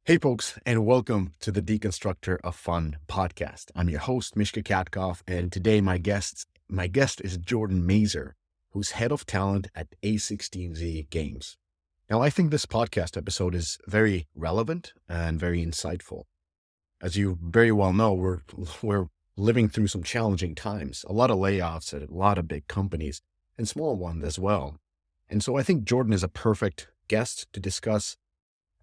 Hey folks, and welcome to the Deconstructor of Fun podcast. I'm your host, Mishka Katkov, and today my guest is Jordan Mazer, who's head of talent at a16z Games. Now, I think this podcast episode is very relevant and very insightful. As you very well know, we're living through some challenging times, a lot of layoffs at a lot of big companies and small ones as well. And so I think Jordan is a perfect guest to discuss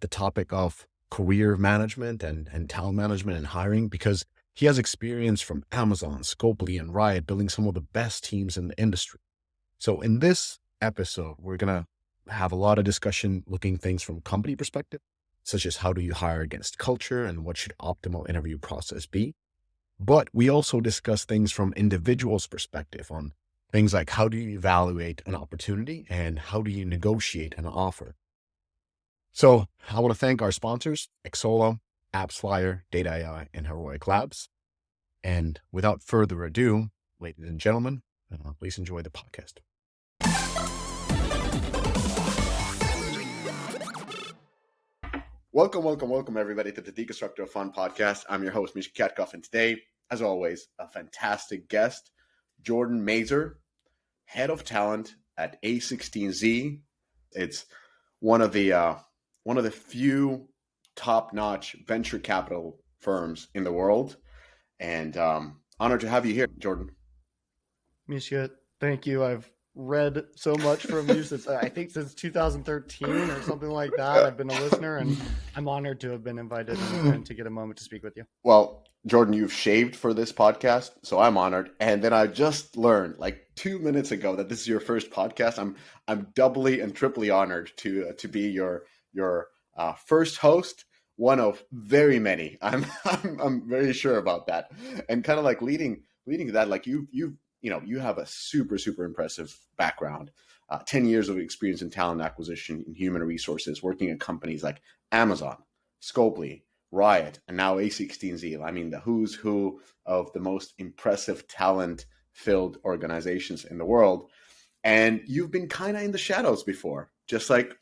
the topic of career management and talent management and hiring, because he has experience from Amazon, Scopely, and Riot building some of the best teams in the industry. So in this episode, we're going to have a lot of discussion looking things from company perspective, such as how do you hire against culture and what should optimal interview process be. But we also discuss things from individuals' perspective on things like how do you evaluate an opportunity and how do you negotiate an offer. So I want to thank our sponsors, Exolo, AppsFlyer, Data AI, and Heroic Labs. And without further ado, ladies and gentlemen, please enjoy the podcast. Welcome, everybody, to the Deconstructor of Fun podcast. I'm your host, Mishka Katkov, and today, as always, a fantastic guest, Jordan Mazer, head of talent at a16z. It's one of the few top-notch venture capital firms in the world, and honored to have you here, Jordan. Misha, thank you. I've read so much from you since 2013 or something like that. I've been a listener, and I'm honored to have been invited and to get a moment to speak with you. Well, Jordan, you've shaved for this podcast, so I'm honored. And then I just learned like 2 minutes ago that this is your first podcast. I'm doubly and triply honored to be your first host, one of very many. I'm very sure about that. And kind of like leading to that, like you have a super impressive background, 10 years of experience in talent acquisition and human resources, working at companies like Amazon, Scopely, Riot, and now a16z. I mean, the who's who of the most impressive talent-filled organizations in the world. And you've been kind of in the shadows before, just like,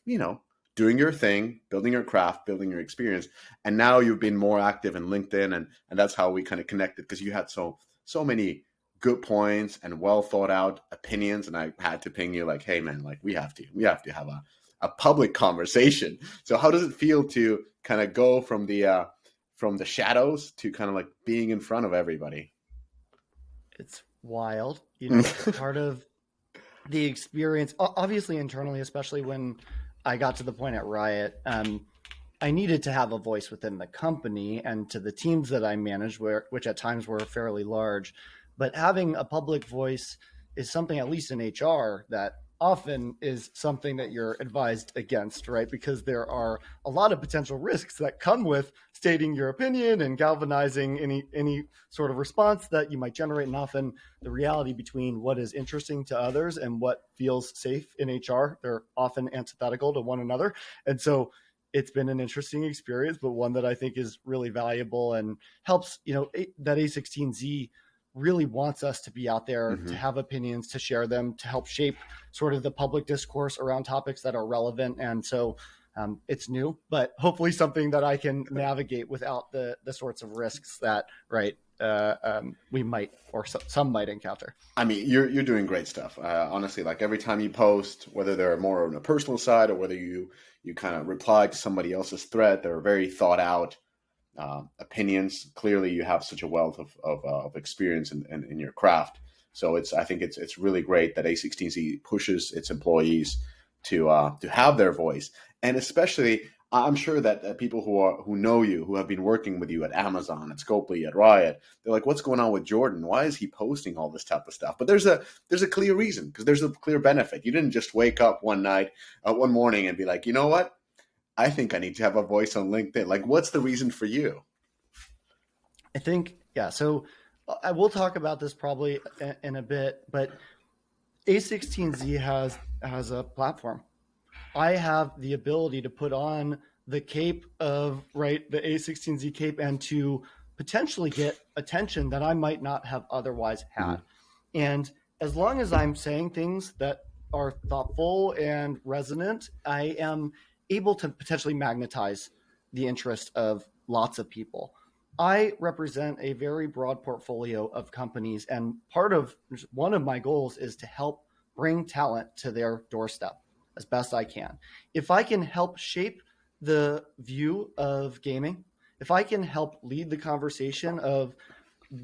doing your thing, building your craft, building your experience. And now you've been more active in LinkedIn, and that's how we kind of connected, because you had so many good points and well thought out opinions. And I had to ping you like, hey man, like we have to have a public conversation. So how does it feel to kind of go from the shadows to kind of like being in front of everybody? It's wild. Part of the experience, obviously internally, especially when I got to the point at Riot, I needed to have a voice within the company and to the teams that I managed, which at times were fairly large. But having a public voice is something, at least in HR, that often is something that you're advised against, right? Because there are a lot of potential risks that come with stating your opinion and galvanizing any sort of response that you might generate. And often the reality between what is interesting to others and what feels safe in HR, they're often antithetical to one another. And so it's been an interesting experience, but one that I think is really valuable and helps, that a16z really wants us to be out there, to have opinions, to share them, to help shape sort of the public discourse around topics that are relevant. And so it's new, but hopefully something that I can navigate without the sorts of risks that, we might, or some might encounter. I mean, you're doing great stuff. Honestly, like every time you post, whether they're more on a personal side or whether you kind of reply to somebody else's thread, they're very thought out opinions. Clearly, you have such a wealth of experience in your craft. So I think it's really great that a16z pushes its employees to have their voice, and especially I'm sure that people who know you, who have been working with you at Amazon, at Scopely, at Riot, they're like, what's going on with Jordan? Why is he posting all this type of stuff? But there's a clear reason, because there's a clear benefit. You didn't just wake up one morning and be like, you know what? I think I need to have a voice on LinkedIn. Like, what's the reason for you? I think, yeah. So I will talk about this probably in a bit, but a16z has a platform. I have the ability to put on the cape of the a16z cape and to potentially get attention that I might not have otherwise had. And as long as I'm saying things that are thoughtful and resonant, I am able to potentially magnetize the interest of lots of people. I represent a very broad portfolio of companies, and one of my goals is to help bring talent to their doorstep as best I can. If I can help shape the view of gaming, if I can help lead the conversation of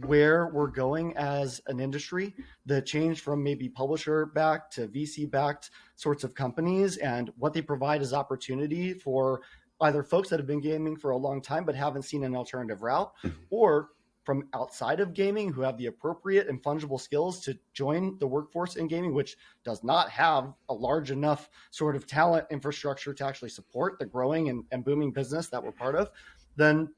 where we're going as an industry, the change from maybe publisher backed to VC backed sorts of companies and what they provide as opportunity for either folks that have been gaming for a long time but haven't seen an alternative route, or from outside of gaming who have the appropriate and fungible skills to join the workforce in gaming, which does not have a large enough sort of talent infrastructure to actually support the growing and booming business that we're part of, then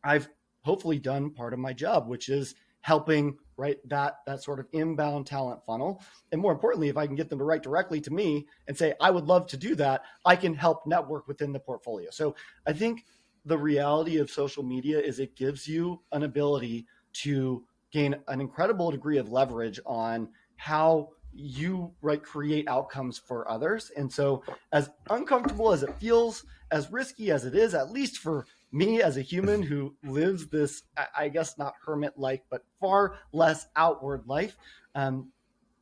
I've hopefully done part of my job, which is helping that sort of inbound talent funnel. And more importantly, if I can get them to write directly to me and say, I would love to do that, I can help network within the portfolio. So I think the reality of social media is it gives you an ability to gain an incredible degree of leverage on how you create outcomes for others. And so as uncomfortable as it feels, as risky as it is, at least for me as a human who lives this, I guess not hermit-like, but far less outward life,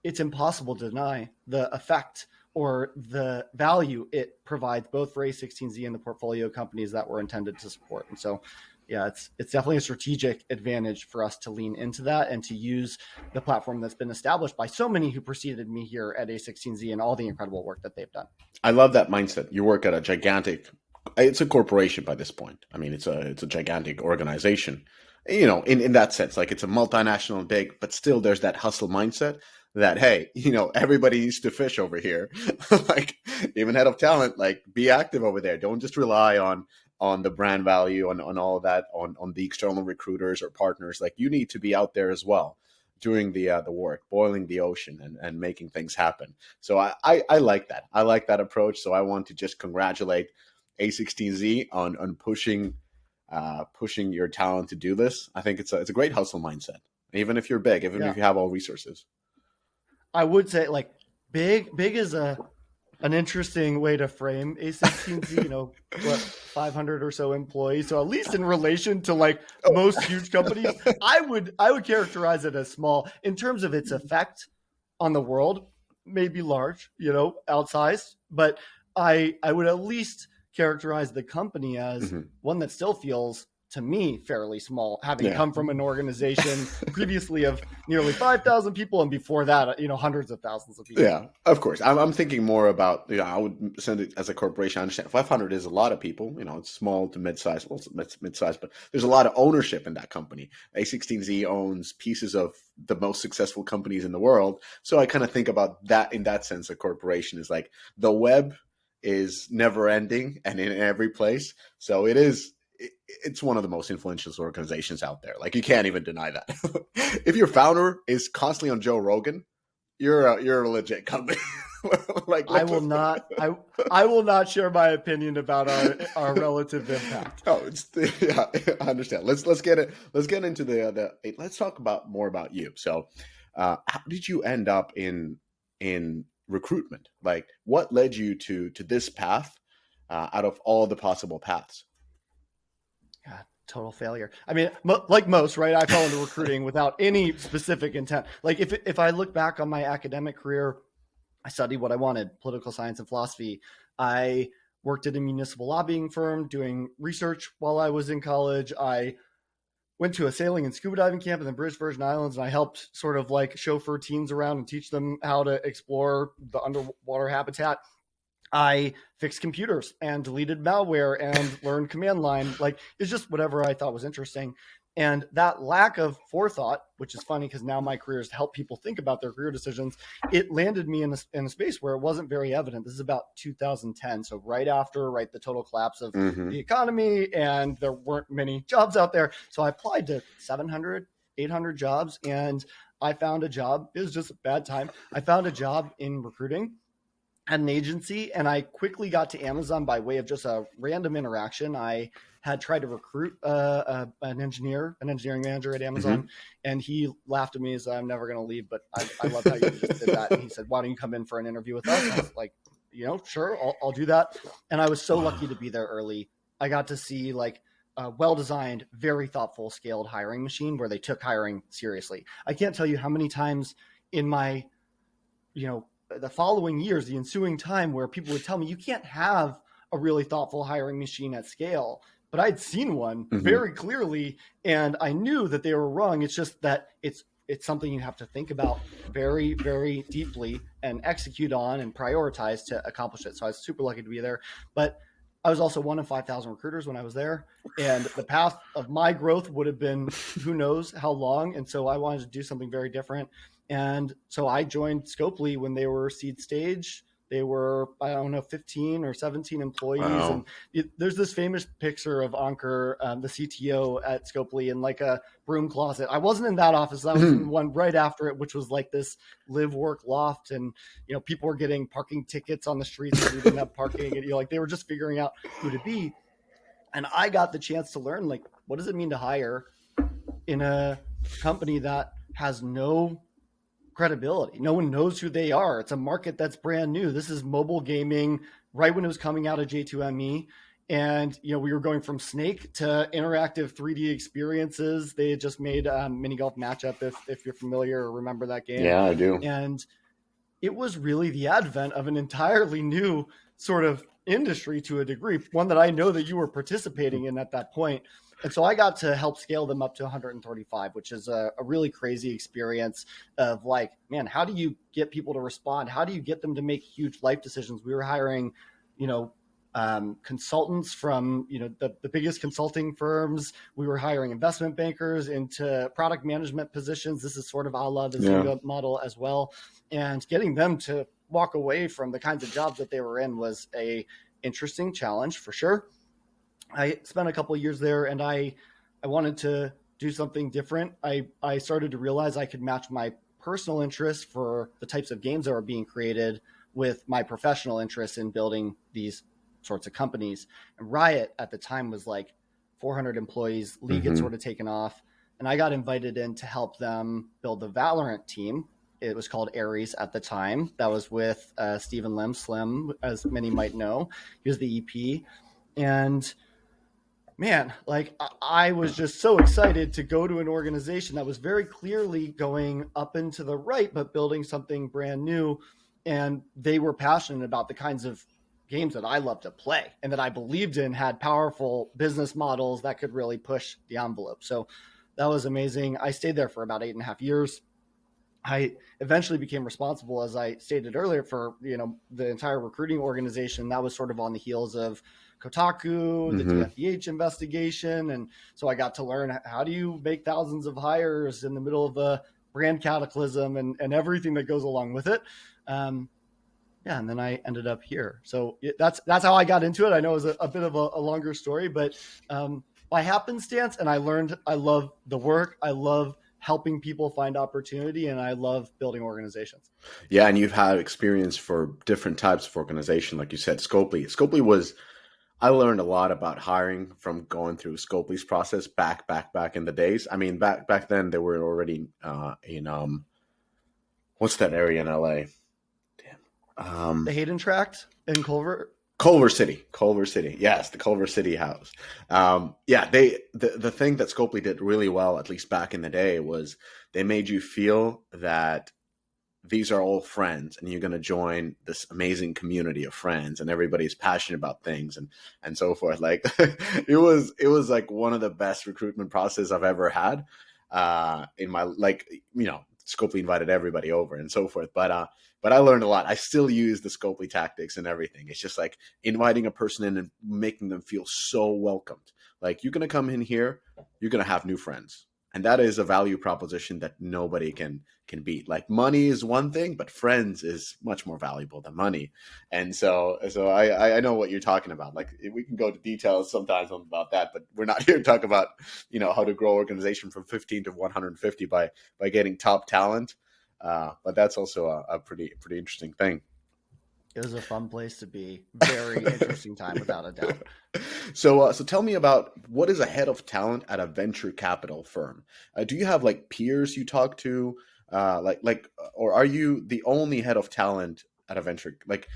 it's impossible to deny the effect or the value it provides both for A16Z and the portfolio companies that we're intended to support. And so, yeah, it's definitely a strategic advantage for us to lean into that and to use the platform that's been established by so many who preceded me here at A16Z and all the incredible work that they've done. I love that mindset. You work at a gigantic, it's a corporation by this point. I mean, it's a gigantic organization, you know, in that sense, like it's a multinational big, but still there's that hustle mindset that, hey, you know, everybody needs to fish over here. Like even head of talent, like be active over there. Don't just rely on the brand value, on all of that, on the external recruiters or partners. Like you need to be out there as well, doing the work, boiling the ocean and making things happen. So I like that. I like that approach. So I want to just congratulate A16Z on pushing your talent to do this. I think it's a great hustle mindset, even if you're big, even if you have all resources. I would say like big is an interesting way to frame A16Z, you know, what, 500 or so employees. So at least in relation to like most huge companies, I would characterize it as small in terms of its effect on the world, maybe large, you know, outsized, but I would at least characterize the company as one that still feels, to me, fairly small, having come from an organization previously of nearly 5,000 people, and before that, you know, hundreds of thousands of people. Yeah, of course. I'm thinking more about, you know, I would send it as a corporation. I understand 500 is a lot of people. You know, it's small to mid-size. Well, it's mid-size, but there's a lot of ownership in that company. A16Z owns pieces of the most successful companies in the world. So I kind of think about that in that sense. A corporation is like the web is never ending and in every place. So it's one of the most influential organizations out there. Like you can't even deny that. If your founder is constantly on Joe Rogan, you're a legit company. Like I will not share my opinion about our relative impact. Oh, yeah, I understand. Let's get into let's talk more about you. So, how did you end up in recruitment? Like, what led you to this path out of all the possible paths? God, total failure. I mean, like most, right? I fell into recruiting without any specific intent. Like if I look back on my academic career, I studied what I wanted, political science and philosophy. I worked at a municipal lobbying firm doing research while I was in college. I went to a sailing and scuba diving camp in the British Virgin Islands, and I helped sort of like chauffeur teams around and teach them how to explore the underwater habitat. I fixed computers and deleted malware and learned command line. Like it's just whatever I thought was interesting. And that lack of forethought, which is funny because now my career is to help people think about their career decisions, it landed me in a space where it wasn't very evident. This is about 2010. So right after the total collapse of the economy, and there weren't many jobs out there. So I applied to 700, 800 jobs, and I found a job. It was just a bad time. I found a job in recruiting at an agency, and I quickly got to Amazon by way of just a random interaction. I had tried to recruit an engineering manager at Amazon, and he laughed at me and said, "I'm never going to leave, but I love how you just did that." And he said, "Why don't you come in for an interview with us?" And I was like, "You know, sure, I'll do that." And I was so lucky to be there early. I got to see like a well-designed, very thoughtful, scaled hiring machine where they took hiring seriously. I can't tell you how many times in my, the following years, the ensuing time, where people would tell me you can't have a really thoughtful hiring machine at scale. But I'd seen one very clearly, and I knew that they were wrong. It's just that it's something you have to think about very, very deeply and execute on and prioritize to accomplish it. So I was super lucky to be there. But I was also one of 5,000 recruiters when I was there. And the path of my growth would have been who knows how long. And so I wanted to do something very different. And so I joined Scopely when they were seed stage. They were, I don't know, 15 or 17 employees. Wow. And there's this famous picture of Ankur, the CTO at Scopely, in like a broom closet. I wasn't in that office. I was in one right after it, which was like this live work loft. And, people were getting parking tickets on the streets because we didn't have parking. And, like they were just figuring out who to be. And I got the chance to learn, like, what does it mean to hire in a company that has no credibility? No one knows who they are. It's a market that's brand new. This is mobile gaming right when it was coming out of J2ME. And, we were going from Snake to interactive 3D experiences. They had just made Mini Golf Matchup, if you're familiar or remember that game. Yeah, I do. And it was really the advent of an entirely new sort of industry to a degree, one that I know that you were participating in at that point. And so I got to help scale them up to 135, which is a really crazy experience of like, man, how do you get people to respond? How do you get them to make huge life decisions? We were hiring, consultants from, the biggest consulting firms. We were hiring investment bankers into product management positions. This is sort of a la the Zynga model as well. And getting them to walk away from the kinds of jobs that they were in was a interesting challenge for sure. I spent a couple of years there, and I wanted to do something different. I started to realize I could match my personal interest for the types of games that were being created with my professional interest in building these sorts of companies. And Riot at the time was like 400 employees. League had sort of taken off, and I got invited in to help them build the Valorant team. It was called Ares at the time. That was with Stephen Lim, Slim, as many might know. He was the EP. And man, like I was just so excited to go to an organization that was very clearly going up and to the right, but building something brand new. And they were passionate about the kinds of games that I love to play and that I believed in, had powerful business models that could really push the envelope. So that was amazing. I stayed there for about 8.5 years. I eventually became responsible, as I stated earlier, for the entire recruiting organization. That was sort of on the heels of Kotaku, the DFEH investigation. And so I got to learn, how do you make thousands of hires in the middle of a brand cataclysm and everything that goes along with it. And then I ended up here. So that's how I got into it. I know it was a bit of a longer story, but by happenstance, and I learned I love the work. I love helping people find opportunity, and I love building organizations. Yeah, and you've had experience for different types of organization, like you said, Scopely. I learned a lot about hiring from going through Scopely's process back in the days. I mean, back then they were already in what's that area in LA? Damn. The Hayden Tract in Culver City. Yes, the Culver City house. The thing that Scopely did really well, at least back in the day, was they made you feel that these are all friends and you're going to join this amazing community of friends and everybody's passionate about things and so forth. Like it was like one of the best recruitment processes I've ever had in my, Scopely invited everybody over and so forth. But I learned a lot. I still use the Scopely tactics and everything. It's just like inviting a person in and making them feel so welcomed. Like, you're going to come in here, you're going to have new friends. And that is a value proposition that nobody can beat. Like, money is one thing, but friends is much more valuable than money. And so I know what you're talking about. Like, we can go to details sometimes about that, but we're not here to talk about, how to grow organization from 15 to 150 by getting top talent. But that's also a pretty interesting thing. It was a fun place to be. Very interesting time, without a doubt. So tell me about, what is a head of talent at a venture capital firm? Do you have like peers you talk to, or are you the only head of talent at a venture? Like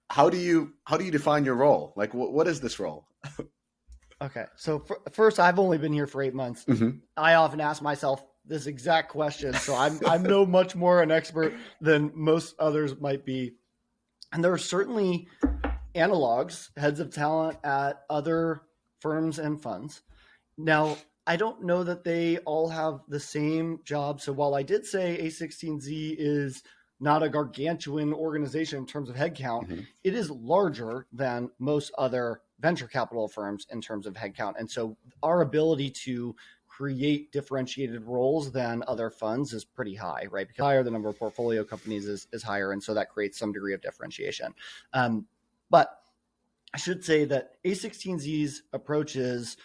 how do you define your role? Like what is this role? Okay. So first, I've only been here for 8 months. Mm-hmm. I often ask myself this exact question. So I'm no much more an expert than most others might be. And there are certainly analogs, heads of talent at other firms and funds. Now, I don't know that they all have the same job. So while I did say A16Z is not a gargantuan organization in terms of headcount, Mm-hmm. it is larger than most other venture capital firms in terms of headcount. And so our ability to create differentiated roles than other funds is pretty high, right? Because higher, the number of portfolio companies is higher. And so that creates some degree of differentiation. But I should say that A16Z's approach is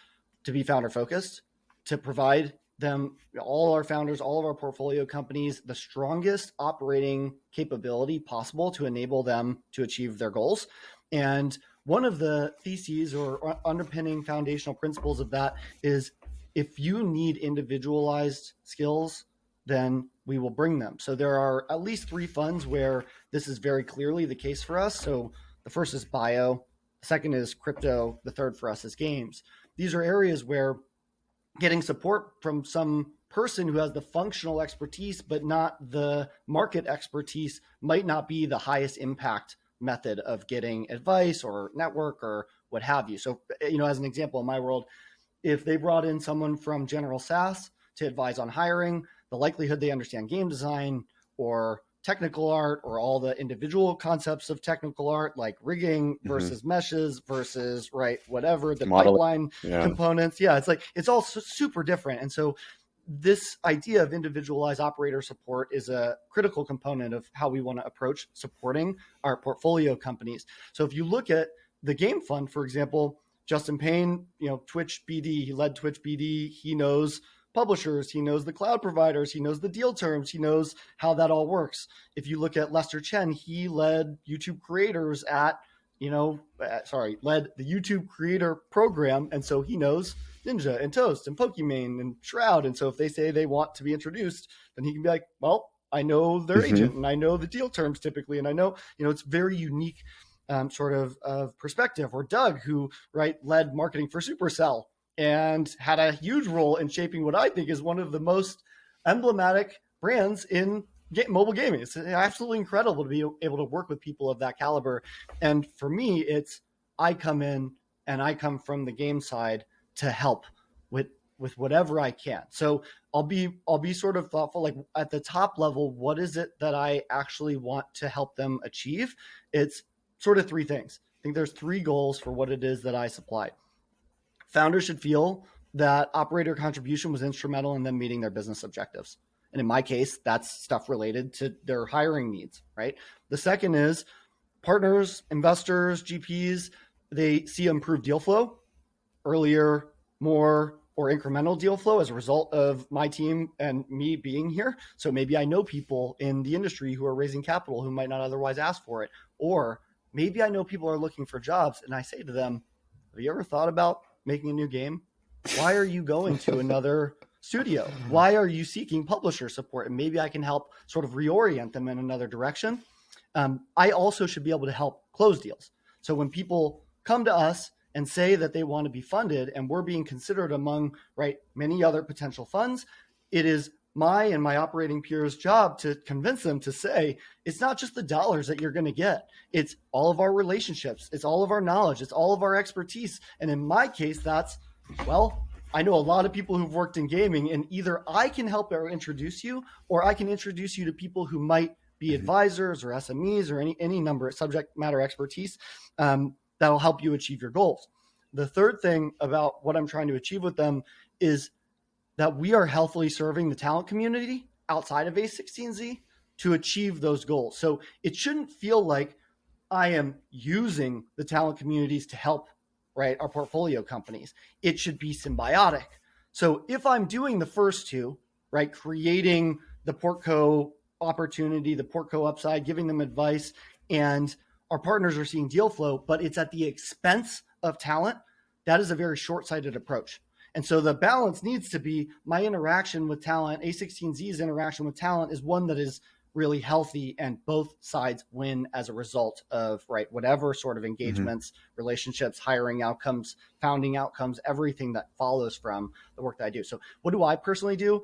to be founder focused, to provide them, all our founders, all of our portfolio companies, the strongest operating capability possible to enable them to achieve their goals. And one of the theses or underpinning foundational principles of that is if you need individualized skills, then we will bring them. So there are at least 3 funds where this is very clearly the case for us. So the first is bio, the second is crypto, the third for us is games. These are areas where getting support from some person who has the functional expertise but not the market expertise might not be the highest impact method of getting advice or network or what have you. So, as an example, in my world, if they brought in someone from General SaaS to advise on hiring, the likelihood they understand game design or technical art or all the individual concepts of technical art, like rigging versus meshes versus whatever the pipeline components. Yeah, it's all super different. And so this idea of individualized operator support is a critical component of how we want to approach supporting our portfolio companies. So if you look at the game fund, for example, Justin Payne, Twitch BD, he led Twitch BD. He knows publishers, he knows the cloud providers, he knows the deal terms, he knows how that all works. If you look at Lester Chen, he led YouTube creators led the YouTube creator program. And so he knows Ninja and Toast and Pokimane and Shroud. And so if they say they want to be introduced, then he can be like, well, I know their agent and I know the deal terms typically. And I know, it's very unique sort of perspective. Or Doug, who led marketing for Supercell and had a huge role in shaping what I think is one of the most emblematic brands in mobile gaming. It's absolutely incredible to be able to work with people of that caliber. And for me, I come in and I come from the game side to help with whatever I can. So I'll be sort of thoughtful, like at the top level, what is it that I actually want to help them achieve? It's sort of 3 things. I think there's 3 goals for what it is that I supply. Founders should feel that operator contribution was instrumental in them meeting their business objectives. And in my case, that's stuff related to their hiring needs, right? The second is partners, investors, GPs, they see improved deal flow, earlier, more, or incremental deal flow as a result of my team and me being here. So maybe I know people in the industry who are raising capital who might not otherwise ask for it. Or maybe I know people are looking for jobs and I say to them, have you ever thought about making a new game? Why are you going to another studio? Why are you seeking publisher support? And maybe I can help sort of reorient them in another direction. I also should be able to help close deals. So when people come to us and say that they want to be funded and we're being considered among many other potential funds, it is my and my operating peers' job to convince them to say, it's not just the dollars that you're going to get. It's all of our relationships. It's all of our knowledge. It's all of our expertise. And in my case, that's, I know a lot of people who've worked in gaming, and either I can help or introduce you, or I can introduce you to people who might be advisors or SMEs or any number of subject matter expertise that'll help you achieve your goals. The third thing about what I'm trying to achieve with them is that we are healthily serving the talent community outside of A16Z to achieve those goals. So it shouldn't feel like I am using the talent communities to help our portfolio companies. It should be symbiotic. So if I'm doing the first 2, creating the Portco opportunity, the Portco upside, giving them advice, and our partners are seeing deal flow, but it's at the expense of talent, that is a very short-sighted approach. And so the balance needs to be my interaction with talent, A16Z's interaction with talent is one that is really healthy and both sides win as a result of, right, whatever sort of engagements, relationships, hiring outcomes, founding outcomes, everything that follows from the work that I do. So what do I personally do?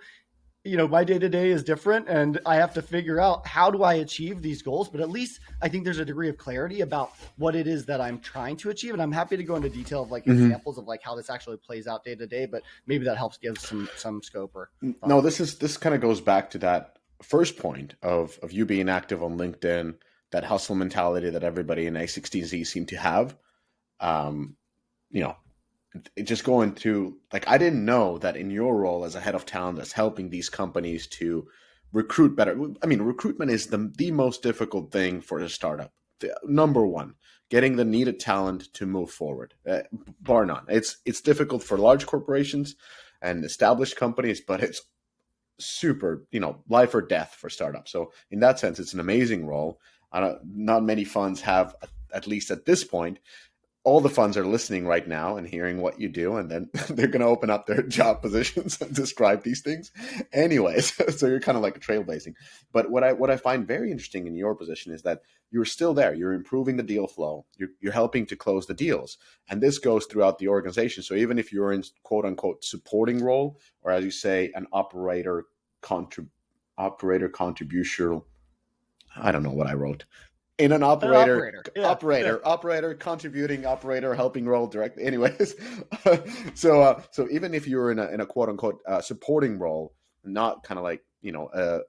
My day-to-day is different, and I have to figure out how do I achieve these goals. But at least I think there's a degree of clarity about what it is that I'm trying to achieve. And I'm happy to go into detail of like examples of like how this actually plays out day to day, but maybe that helps give some scope or thought. No, this kind of goes back to that first point of you being active on LinkedIn, that hustle mentality that everybody in A16Z seem to have. You know, it just going to, like, I didn't know that in your role as a head of talent that's helping these companies to recruit better. I mean, recruitment is the most difficult thing for a startup. Number one, getting the needed talent to move forward, bar none. It's difficult for large corporations and established companies, but it's super, life or death for startups. So in that sense, it's an amazing role. Not many funds have, at least at this point. All the funds are listening right now and hearing what you do, and then they're going to open up their job positions and describe these things. Anyways, so you're kind of like trailblazing. But what I find very interesting in your position is that you're still there. You're improving the deal flow. You're helping to close the deals, and this goes throughout the organization. So even if you're in quote unquote supporting role, or as you say, an operator contribution, I don't know what I wrote. In an operator, contributing operator, helping role directly. Anyways, so even if you're in a quote unquote supporting role, not kind of like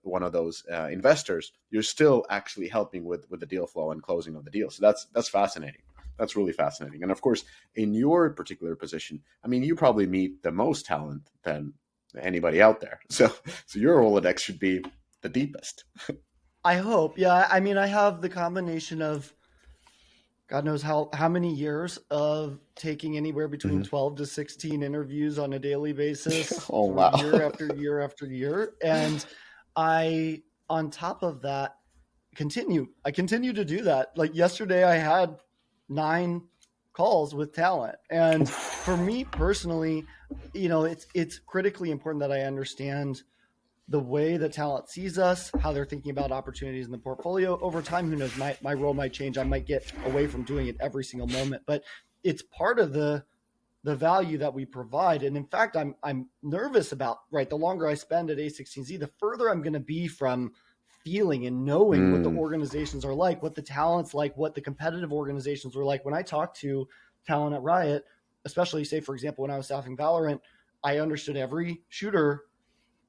one of those investors, you're still actually helping with the deal flow and closing of the deal. So that's fascinating. That's really fascinating. And of course, in your particular position, I mean, you probably meet the most talent than anybody out there. So your Rolodex should be the deepest. I hope. Yeah. I mean, I have the combination of God knows how many years of taking anywhere between 12 to 16 interviews on a daily basis wow. year after year after year. And I, on top of that, continue to do that. Like yesterday, I had 9 calls with talent. And for me personally, it's critically important that I understand the way that talent sees us, how they're thinking about opportunities in the portfolio. Over time, who knows, my role might change. I might get away from doing it every single moment, but it's part of the value that we provide. And in fact, I'm nervous about, right, the longer I spend at A16Z, the further I'm going to be from feeling and knowing what the organizations are like, what the talent's like, what the competitive organizations are like. When I talk to talent at Riot, especially say, for example, when I was staffing Valorant, I understood every shooter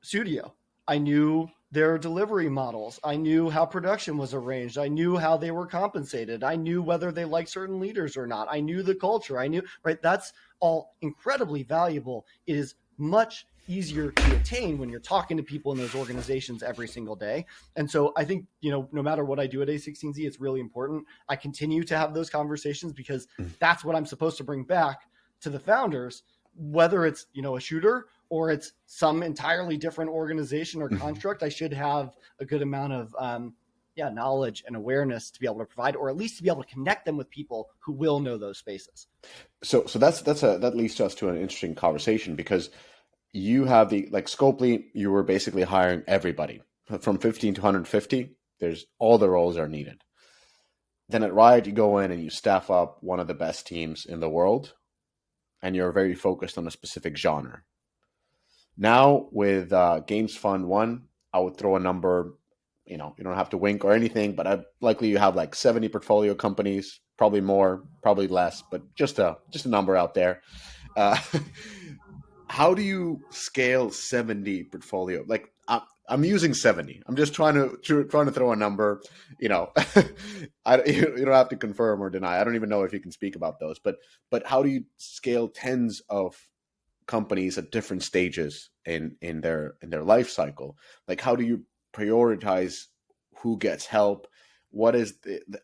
studio. I knew their delivery models. I knew how production was arranged. I knew how they were compensated. I knew whether they liked certain leaders or not. I knew the culture. I knew, right? That's all incredibly valuable. It is much easier to attain when you're talking to people in those organizations every single day. And so I think, no matter what I do at A16Z, it's really important. I continue to have those conversations because that's what I'm supposed to bring back to the founders, whether it's, a shooter or it's some entirely different organization or construct. I should have a good amount of knowledge and awareness to be able to provide, or at least to be able to connect them with people who will know those spaces. So that leads us to an interesting conversation, because you have Scopely, you were basically hiring everybody from 15 to 150. There's all the roles are needed. Then at Riot, you go in and you staff up one of the best teams in the world, and you're very focused on a specific genre. Now with Games Fund 1, I would throw a number, you don't have to wink or anything, but likely you have like 70 portfolio companies, probably more, probably less, but just a number out there. How do you scale 70 portfolio? Like I'm using 70. I'm just trying to throw a number. You don't have to confirm or deny. I don't even know if you can speak about those. But how do you scale tens of companies at different stages in their life cycle? Like, how do you prioritize who gets help? What is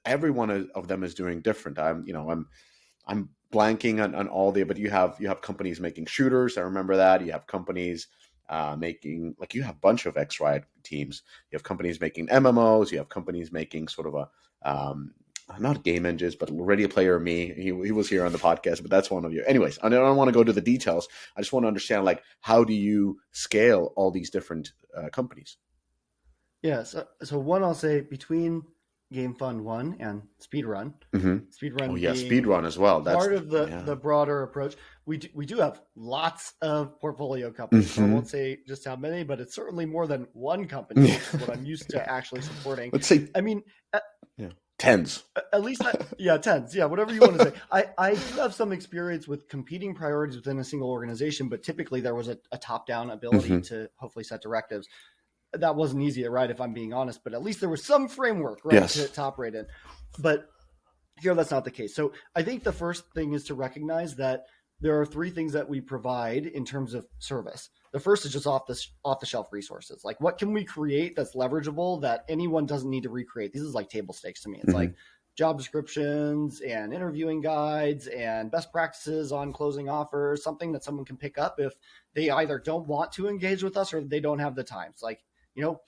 every one of them is doing different. I'm blanking on all the, but you have companies making shooters. I remember that. You have companies making, like, you have a bunch of X-Riot teams. You have companies making MMOs. You have companies making sort of a not game engines, but Ready Player Me. He was here on the podcast, but that's one of you. Anyways, I don't want to go to the details. I just want to understand, like, how do you scale all these different companies? Yeah. So one, I'll say between Game Fund 1 and Speedrun, Oh Speedrun yeah, being speedrun as well. That's part of the yeah. broader approach. We do have lots of portfolio companies. So I Hmm. won't say just how many, but it's certainly more than one company, which is what I'm used to actually supporting. Let's say I mean, yeah, tens. at least yeah, tens, yeah, whatever you want to say. I do have some experience with competing priorities within a single organization, but typically there was a top down ability Hmm. to hopefully set directives. That wasn't easy to write, if I'm being honest, but at least there was some framework, right, Yes. to operate in. But here, that's not the case. So I think the first thing is to recognize that there are three things that we provide in terms of service. The first is just off the shelf resources. Like, what can we create that's leverageable that anyone doesn't need to recreate? This is like table stakes to me. It's Hmm. like job descriptions and interviewing guides and best practices on closing offers, something that someone can pick up if they either don't want to engage with us or they don't have the time. It's like,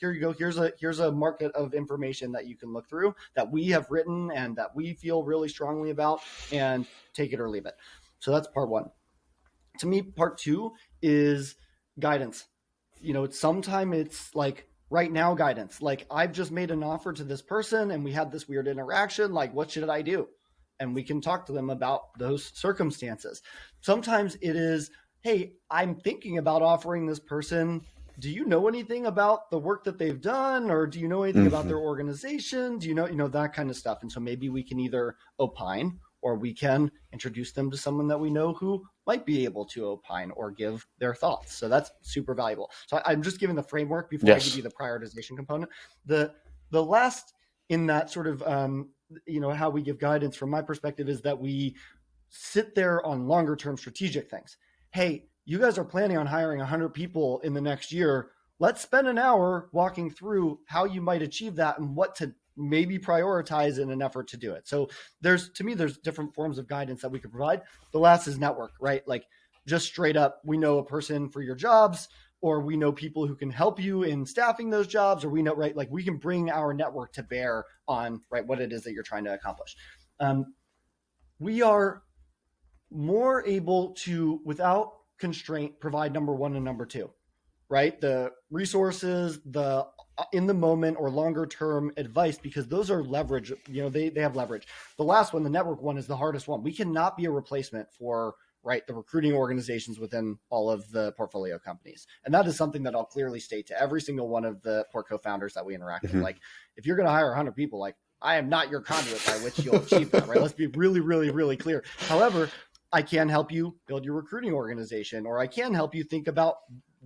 here you go. Here's a market of information that you can look through that we have written and that we feel really strongly about, and take it or leave it. So that's part one. To me, part two is guidance. Sometimes it's like right now guidance. Like, I've just made an offer to this person and we had this weird interaction. Like, what should I do? And we can talk to them about those circumstances. Sometimes it is, hey, I'm thinking about offering this person. Do you know anything about the work that they've done, or do you know anything about Hmm. their organization? Do you know that kind of stuff? And so maybe we can either opine, or we can introduce them to someone that we know who might be able to opine or give their thoughts. So that's super valuable. So I'm just giving the framework before I give Yes. you the prioritization component. The last in that sort of how we give guidance from my perspective is that we sit there on longer term strategic things. Hey, you guys are planning on hiring 100 people in the next year. Let's spend an hour walking through how you might achieve that and what to maybe prioritize in an effort to do it. So there's different forms of guidance that we could provide. The last is network, right? Like, just straight up, we know a person for your jobs, or we know people who can help you in staffing those jobs, or we know, right, like we can bring our network to bear on, right, what it is that you're trying to accomplish. We are more able to, without constraint, provide number one and number two, right? The resources, the in the moment or longer term advice, because those are leverage. They have leverage. The last one, the network one, is the hardest one. We cannot be a replacement for, right, the recruiting organizations within all of the portfolio companies. And that is something that I'll clearly state to every single one of the Portco founders that we interact with. Hmm. Like, if you're going to hire 100 people, like, I am not your conduit by which you'll achieve that, right? Let's be really, really, really clear. However, I can help you build your recruiting organization, or I can help you think about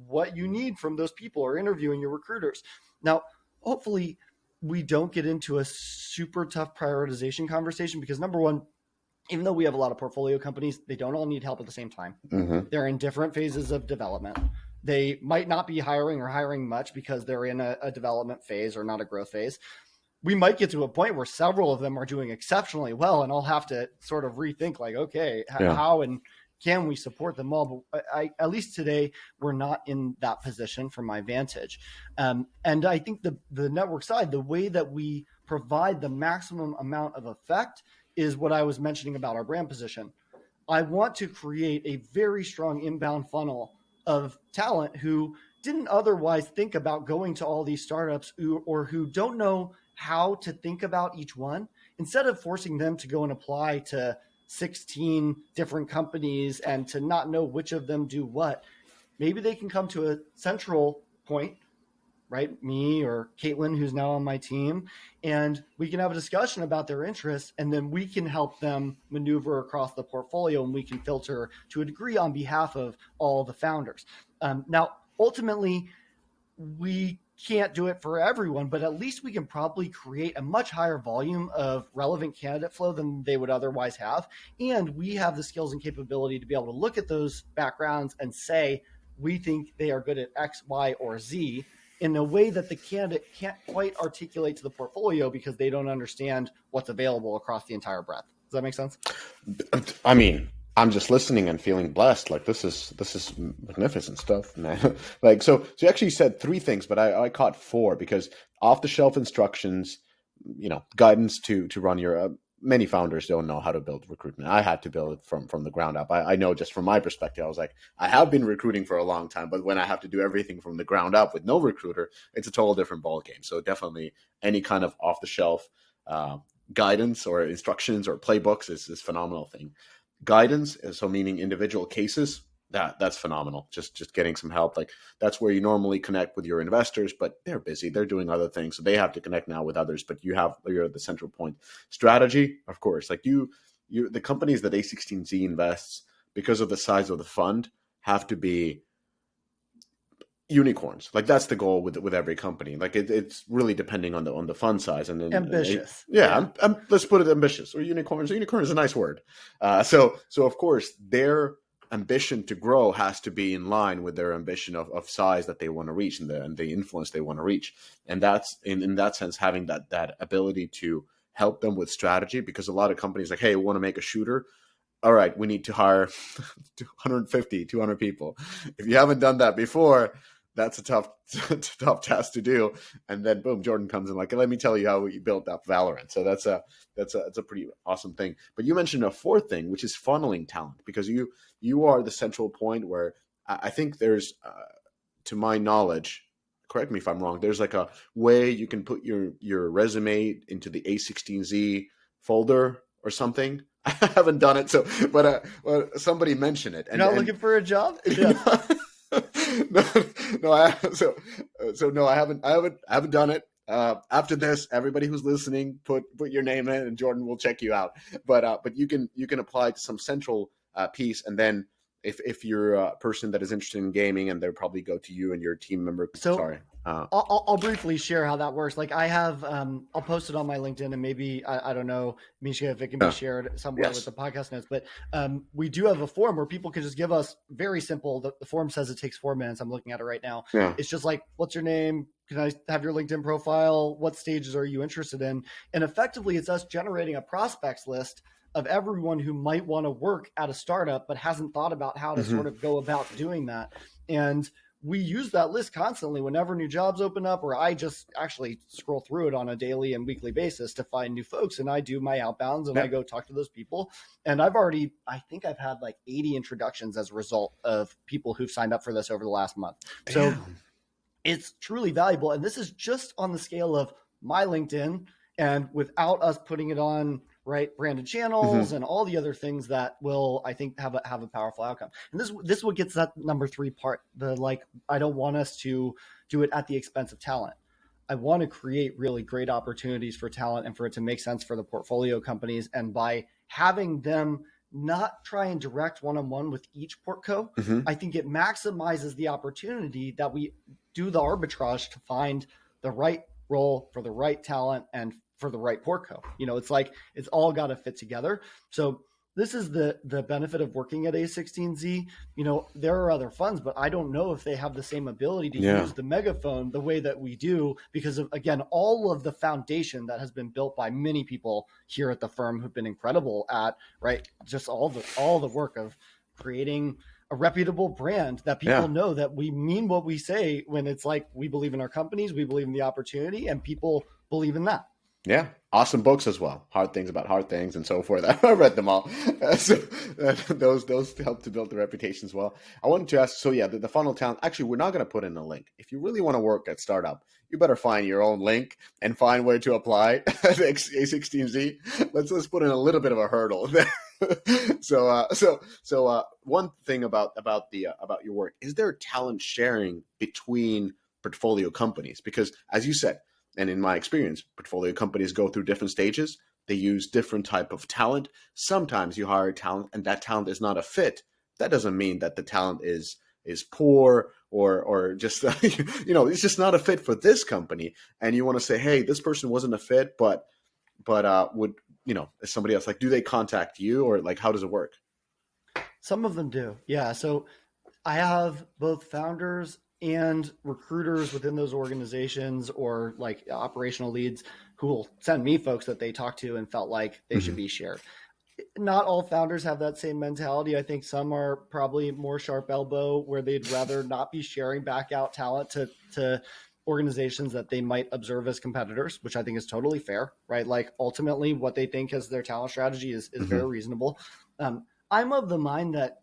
what you need from those people or interviewing your recruiters. Now, hopefully, we don't get into a super tough prioritization conversation, because number one, even though we have a lot of portfolio companies, they don't all need help at the same time. Hmm. They're in different phases of development. They might not be hiring or hiring much because they're in a development phase or not a growth phase. We might get to a point where several of them are doing exceptionally well, and I'll have to sort of rethink, like, okay, Yeah. how and can we support them all? But at least today, we're not in that position from my vantage. And I think the network side, the way that we provide the maximum amount of effect, is what I was mentioning about our brand position. I want to create a very strong inbound funnel of talent who didn't otherwise think about going to all these startups, or who don't know how to think about each one. Instead of forcing them to go and apply to 16 different companies and to not know which of them do what, maybe they can come to a central point, right? Me or Caitlin, who's now on my team, and we can have a discussion about their interests, and then we can help them maneuver across the portfolio, and we can filter to a degree on behalf of all the founders. Now, ultimately, we can't do it for everyone, but at least we can probably create a much higher volume of relevant candidate flow than they would otherwise have. And we have the skills and capability to be able to look at those backgrounds and say, we think they are good at X, Y, or Z, in a way that the candidate can't quite articulate to the portfolio because they don't understand what's available across the entire breadth. Does that make sense? I mean, I'm just listening and feeling blessed. Like this is magnificent stuff, man. Like so you actually said three things, but I caught four, because off the shelf instructions, guidance to run your many founders don't know how to build recruitment. I had to build it from the ground up. I know just from my perspective, I was like, I have been recruiting for a long time, but when I have to do everything from the ground up with no recruiter, it's a total different ballgame. So definitely any kind of off the shelf guidance or instructions or playbooks is a phenomenal thing. Guidance, so meaning individual cases, that's phenomenal. Just getting some help. Like that's where you normally connect with your investors, but they're busy. They're doing other things. So they have to connect now with others, but you're the central point. Strategy, of course, like the companies that A16Z invests, because of the size of the fund, have to be unicorns. Like that's the goal with every company. Like it's really depending on the fund size and then Ambitious. let's put it ambitious or unicorns. Unicorn is a nice word. So of course their ambition to grow has to be in line with their ambition of size that they want to reach and the influence they want to reach. And that's in that sense, having that ability to help them with strategy, because a lot of companies like, hey, we want to make a shooter. All right, we need to hire 150, 200 people. If you haven't done that before, that's a tough task to do. And then boom, Jordan comes in like, let me tell you how we built up Valorant. So that's a pretty awesome thing. But you mentioned a fourth thing, which is funneling talent, because you are the central point where I think there's, to my knowledge, correct me if I'm wrong, there's like a way you can put your resume into the A16Z folder or something. I haven't done it, but somebody mentioned it. You're not looking for a job? Yeah. No, I haven't done it. After this, everybody who's listening, put your name in, and Jordan will check you out. But you can apply to some central piece, and then if you're a person that is interested in gaming, and they'll probably go to you and your team member. So sorry. I'll briefly share how that works. Like I have, I'll post it on my LinkedIn, and maybe I don't know, Misha, if it can be shared somewhere with the podcast notes. But we do have a form where people can just give us very simple. The form says it takes 4 minutes. I'm looking at it right now. Yeah. It's just like, what's your name? Can I have your LinkedIn profile? What stages are you interested in? And effectively, it's us generating a prospects list of everyone who might want to work at a startup but hasn't thought about how to sort of go about doing that. And we use that list constantly whenever new jobs open up, or I just actually scroll through it on a daily and weekly basis to find new folks. And I do my outbounds and I go talk to those people. And I think I've had like 80 introductions as a result of people who've signed up for this over the last month. So it's truly valuable. And this is just on the scale of my LinkedIn, and without us putting it on branded channels and all the other things that will, I think, have a powerful outcome. And this what gets that number 3 part. I don't want us to do it at the expense of talent. I want to create really great opportunities for talent and for it to make sense for the portfolio companies. And by having them not try and direct one-on-one with each portco, I think it maximizes the opportunity that we do the arbitrage to find the right role for the right talent and for the right portco. It's like it's all got to fit together. So this is the benefit of working at A16Z. There are other funds, but I don't know if they have the same ability to use the megaphone the way that we do, because of, again, all of the foundation that has been built by many people here at the firm who've been incredible at, just all the work of creating a reputable brand that people know that we mean what we say, when it's like, we believe in our companies, we believe in the opportunity, and people believe in that. Yeah. Awesome books as well. Hard Things About Hard Things and so forth. I read them all. Those help to build the reputation as well. I wanted to ask, the funnel talent, actually, we're not going to put in a link. If you really want to work at startup, you better find your own link and find where to apply at A16Z. Let's put in a little bit of a hurdle there. So one thing about your work, is there talent sharing between portfolio companies? Because as you said, and in my experience, portfolio companies go through different stages. They use different type of talent. Sometimes you hire talent and that talent is not a fit. That doesn't mean that the talent is poor or just, it's just not a fit for this company. And you want to say, hey, this person wasn't a fit, but would, is somebody else, like, do they contact you, or like, how does it work? Some of them do. Yeah. So I have both founders and recruiters within those organizations, or like operational leads, who will send me folks that they talk to and felt like they should be shared. Not all founders have that same mentality. I think some are probably more sharp elbow, where they'd rather not be sharing back out talent to organizations that they might observe as competitors, which I think is totally fair, right? Like ultimately what they think as their talent strategy is very reasonable. I'm of the mind that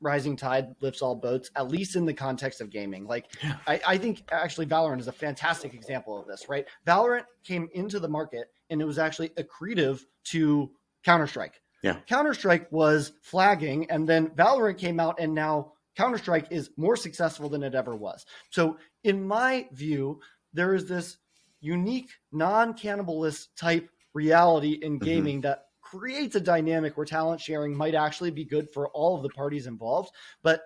rising tide lifts all boats, at least in the context of gaming. Like I think actually Valorant is a fantastic example of this, right? Valorant came into the market and it was actually accretive to Counter-Strike. Yeah. Counter-Strike was flagging, and then Valorant came out, and now Counter-Strike is more successful than it ever was. So in my view, there is this unique non-cannibalist type reality in gaming that creates a dynamic where talent sharing might actually be good for all of the parties involved. But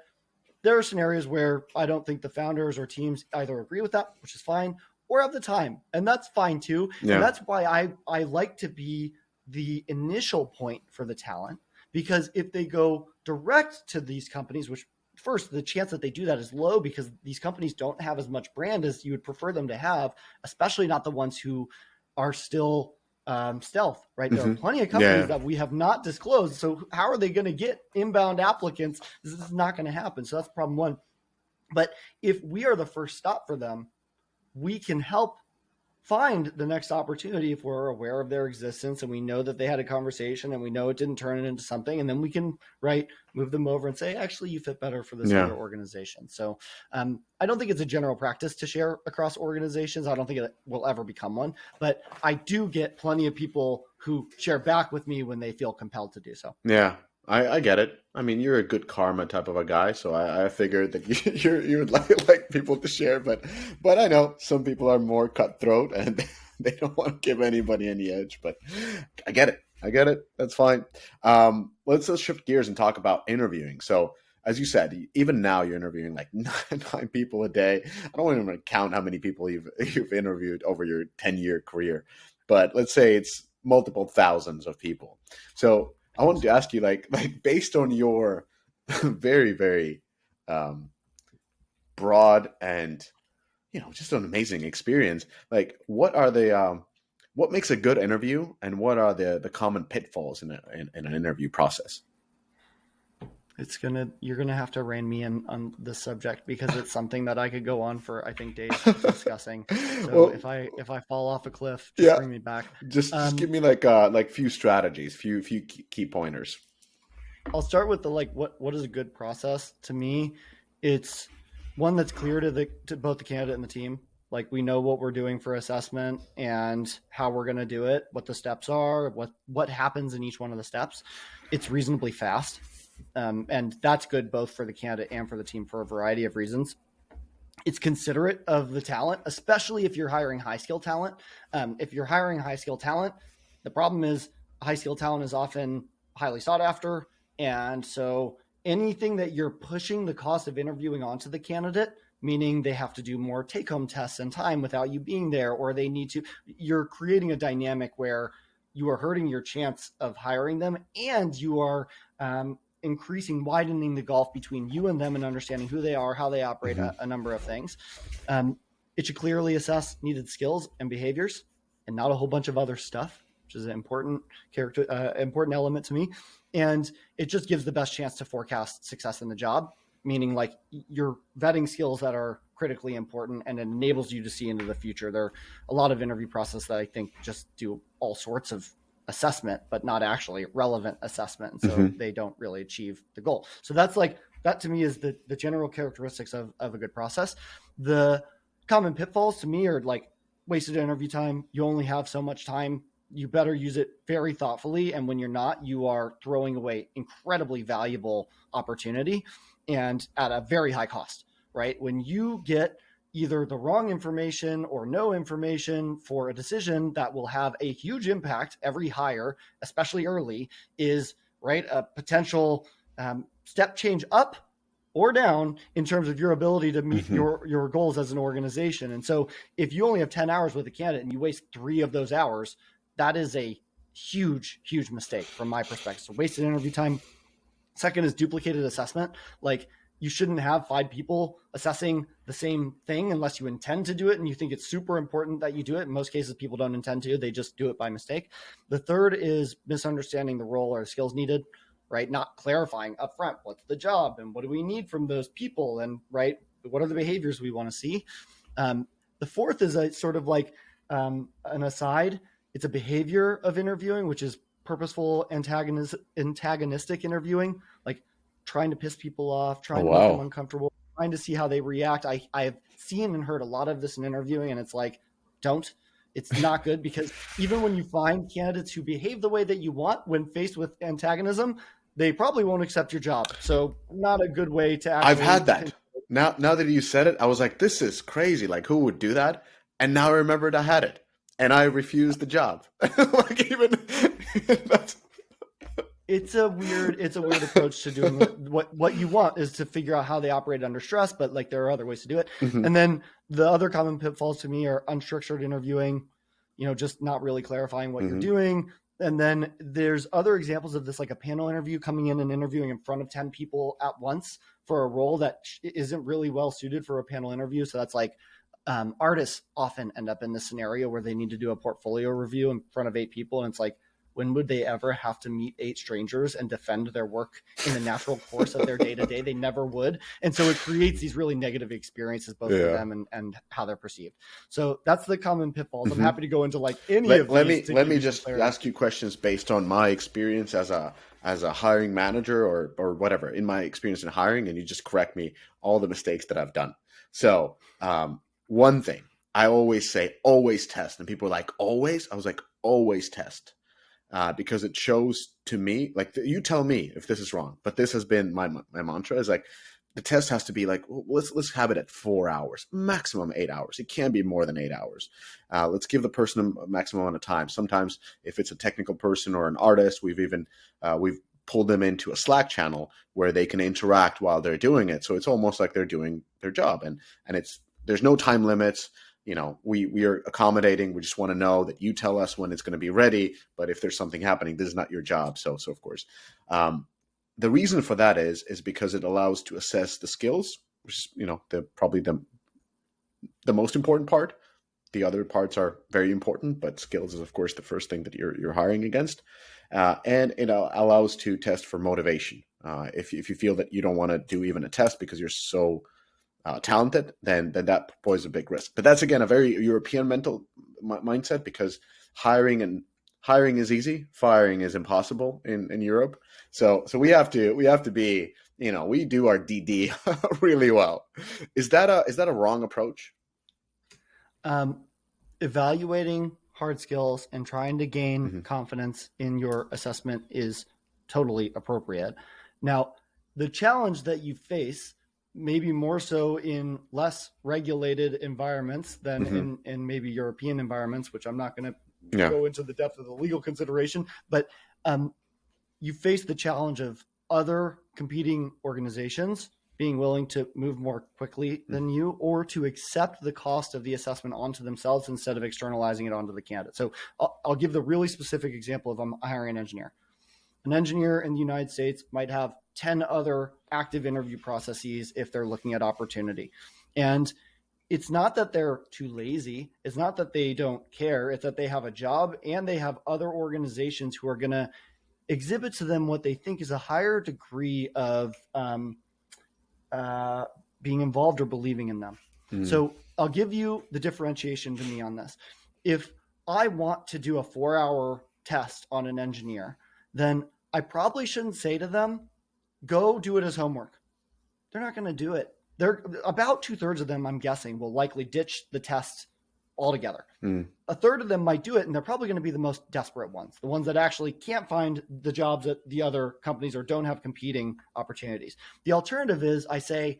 there are scenarios where I don't think the founders or teams either agree with that, which is fine, or have the time. And that's fine too. Yeah. And that's why I like to be the initial point for the talent, because if they go direct to these companies, which first, the chance that they do that is low because these companies don't have as much brand as you would prefer them to have, especially not the ones who are still stealth, right? There are plenty of companies that we have not disclosed. So how are they going to get inbound applicants? This is not going to happen. So that's problem one. But if we are the first stop for them, we can help find the next opportunity if we're aware of their existence and we know that they had a conversation and we know it didn't turn it into something, and then we can move them over and say, actually, you fit better for this other organization. So I don't think it's a general practice to share across organizations. I don't think it will ever become one, but I do get plenty of people who share back with me when they feel compelled to do so. Yeah. I get it. I mean, you're a good karma type of a guy, so I figured that you would like people to share, but I know some people are more cutthroat and they don't want to give anybody any edge. But I get it. That's fine. Let's shift gears and talk about interviewing. So, as you said, even now you're interviewing like nine people a day. I don't even count how many people you've interviewed over your 10-year career, but let's say it's multiple thousands of people. So I wanted to ask you, like based on your very, very broad and just an amazing experience, like what are the what makes a good interview, and what are the common pitfalls in an interview process? You're gonna have to rein me in on this subject because it's something that I could go on for, I think, days discussing. So if I fall off a cliff, just bring me back. Just give me like few strategies, few key pointers. I'll start with what is a good process. To me, it's one that's clear to both the candidate and the team. Like, we know what we're doing for assessment and how we're going to do it, what the steps are, what happens in each one of the steps. It's reasonably fast. And that's good both for the candidate and for the team for a variety of reasons. It's considerate of the talent, especially if you're hiring high skill talent. If you're hiring high skill talent, the problem is high skill talent is often highly sought after. And so anything that you're pushing the cost of interviewing onto the candidate, meaning they have to do more take-home tests and time without you being there, or you're creating a dynamic where you are hurting your chance of hiring them, and you are widening the gulf between you and them and understanding who they are, how they operate, a number of things. It should clearly assess needed skills and behaviors and not a whole bunch of other stuff, which is an important element to me. And it just gives the best chance to forecast success in the job, meaning like you're vetting skills that are critically important, and it enables you to see into the future. There are a lot of interview process that I think just do all sorts of assessment, but not actually relevant assessment. And so they don't really achieve the goal. So that to me is the general characteristics of a good process. The common pitfalls to me are like wasted interview time. You only have so much time. You better use it very thoughtfully. And when you're not, you are throwing away incredibly valuable opportunity and at a very high cost, right? When you get either the wrong information or no information for a decision that will have a huge impact, every hire, especially early, is a potential step change up or down in terms of your ability to meet your goals as an organization. And so if you only have 10 hours with a candidate and you waste 3 of those hours, that is a huge, huge mistake from my perspective. So wasted interview time. Second is duplicated assessment. Like, you shouldn't have 5 people assessing the same thing unless you intend to do it and you think it's super important that you do it. In most cases, people don't intend to. They just do it by mistake. The third is misunderstanding the role or the skills needed, right? Not clarifying upfront what's the job and what do we need from those people, and what are the behaviors we want to see. The fourth is a sort of like an aside. It's a behavior of interviewing, which is purposeful antagonistic interviewing, like trying to piss people off, Oh, trying to make them wow. uncomfortable, trying to see how they react. I've seen and heard a lot of this in interviewing, and it's like, don't. It's not good, because even when you find candidates who behave the way that you want when faced with antagonism, they probably won't accept your job. So not a good way to I've actually. had that. Now that you said it, I was like, this is crazy. Like, who would do that? And now I remembered I had it. And I refused the job. Like, even that's It's a weird approach to doing it. What you want is to figure out how they operate under stress, but like there are other ways to do it. Mhm, And then the other common pitfalls to me are unstructured interviewing, just not really clarifying what you're mhm. doing. And then there's other examples of this, like a panel interview, coming in and interviewing in front of 10 people at once for a role that isn't really well suited for a panel interview. So that's like artists often end up in this scenario where they need to do a portfolio review in front of 8 people. And it's like, when would they ever have to meet 8 strangers and defend their work in the natural course of their day to day? They never would. And so it creates these really negative experiences, both for Yeah. them and how they're perceived. So that's the common pitfalls. I'm Mhm. happy to go into like any Let, of let these me to let give me you some just clarity. ask you questions based on my experience as a hiring manager or whatever, in my experience in hiring, and you just correct me all the mistakes that I've done. So one thing I always say, always test, and people are like, always? I was like, always test. Because it shows to me, like, you tell me if this is wrong, but this has been my mantra, is like, the test has to be like, well, let's have it at 4 hours, maximum 8 hours. It can't be more than 8 hours. Let's give the person a maximum amount of time. Sometimes if it's a technical person or an artist, we've pulled them into a Slack channel where they can interact while they're doing it. So it's almost like they're doing their job, and there's no time limits. We are accommodating. We just want to know that you tell us when it's going to be ready. But if there's something happening, this is not your job. So of course, the reason for that is because it allows to assess the skills, which is probably the most important part. The other parts are very important, but skills is of course the first thing that you're hiring against, and it allows to test for motivation. If you feel that you don't want to do even a test because you're so talented, then that poses a big risk. But that's again a very European mental mindset, because hiring is easy, firing is impossible in Europe. So we have to be, we do our DD really well. Is that a wrong approach? Um, Evaluating hard skills and trying to gain Mm-hmm. confidence in your assessment is totally appropriate. Now, the challenge that you face, maybe more so in less regulated environments than Mm-hmm. in maybe European environments, which I'm not going to Yeah. go into the depth of the legal consideration, but um, you face the challenge of other competing organizations being willing to move more quickly than you, or to accept the cost of the assessment onto themselves instead of externalizing it onto the candidate. So I'll give the really specific example of I'm hiring an engineer. An engineer in the United States might have 10 other active interview processes if they're looking at opportunity. And it's not that they're too lazy. It's not that they don't care. It's that they have a job and they have other organizations who are going to exhibit to them what they think is a higher degree of being involved or believing in them. Mm-hmm. So I'll give you the differentiation to me on this. If I want to do a 4-hour test on an engineer, then I probably shouldn't say to them, go do it as homework. They're not going to do it. They're about 2/3 of them, I'm guessing, will likely ditch the test altogether. Mm-hmm. A third of them might do it, and they're probably going to be the most desperate ones, the ones that actually can't find the jobs at the other companies or don't have competing opportunities. The alternative is I say,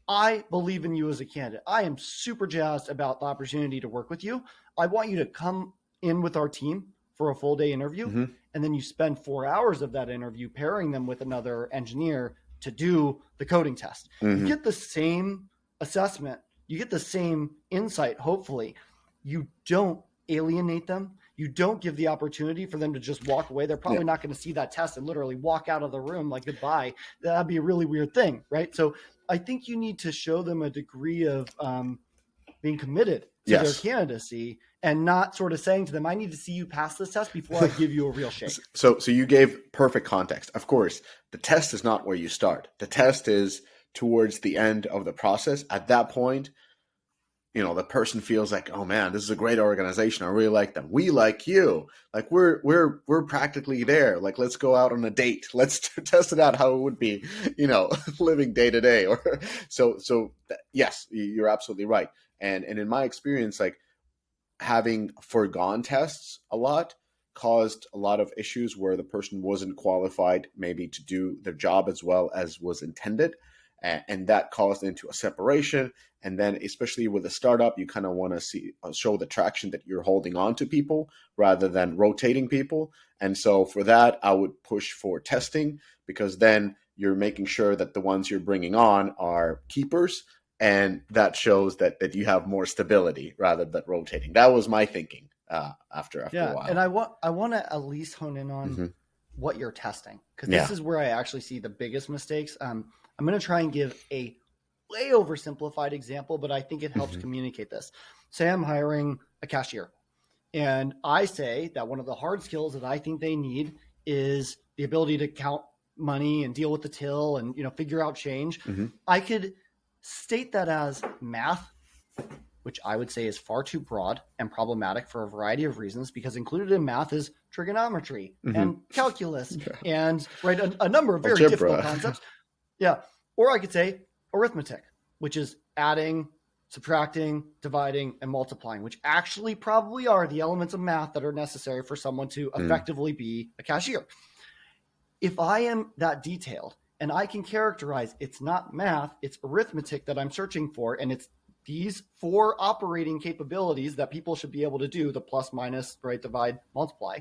I believe in you as a candidate. I am super jazzed about the opportunity to work with you. I want you to come in with our team for a full day interview. Mm-hmm. And then you spend 4 hours of that interview pairing them with another engineer to do the coding test. You get the same assessment, you get the same insight, hopefully. You don't alienate them. You don't give the opportunity for them to just walk away. They're probably not going to see that test and literally walk out of the room like goodbye. That'd be a really weird thing, right? So I think you need to show them a degree of being committed to their candidacy, and not sort of saying to them, I need to see you pass this test before I give you a real shake. So you gave perfect context. Of course, the test is not where you start. The test is towards the end of the process. At that point, the person feels like, oh man, this is a great organization. I really like them. We like you. Like we're practically there. Like let's go out on a date. Let's test it out how it would be, living day to day. Or yes, you're absolutely right. And in my experience, like having foregone tests a lot caused a lot of issues where the person wasn't qualified maybe to do their job as well as was intended. And that caused into a separation. And then, especially with a startup, you kind of want to show the traction that you're holding on to people rather than rotating people. And so for that, I would push for testing, because then you're making sure that the ones you're bringing on are keepers. And that shows that you have more stability rather than rotating. That was my thinking after a while. And I want to at least hone in on what you're testing, because this is where I actually see the biggest mistakes. I'm going to try and give a way oversimplified example, but I think it helps communicate this. Say I'm hiring a cashier, and I say that one of the hard skills that I think they need is the ability to count money and deal with the till and figure out change. I could state that as math, which I would say is far too broad and problematic for a variety of reasons, because included in math is trigonometry and calculus and a number of very difficult concepts. Yeah. Or I could say arithmetic, which is adding, subtracting, dividing, and multiplying, which actually probably are the elements of math that are necessary for someone to effectively be a cashier. If I am that detailed and I can characterize it's not math, it's arithmetic that I'm searching for, and it's these 4 operating capabilities that people should be able to do, the plus, minus, right, divide, multiply,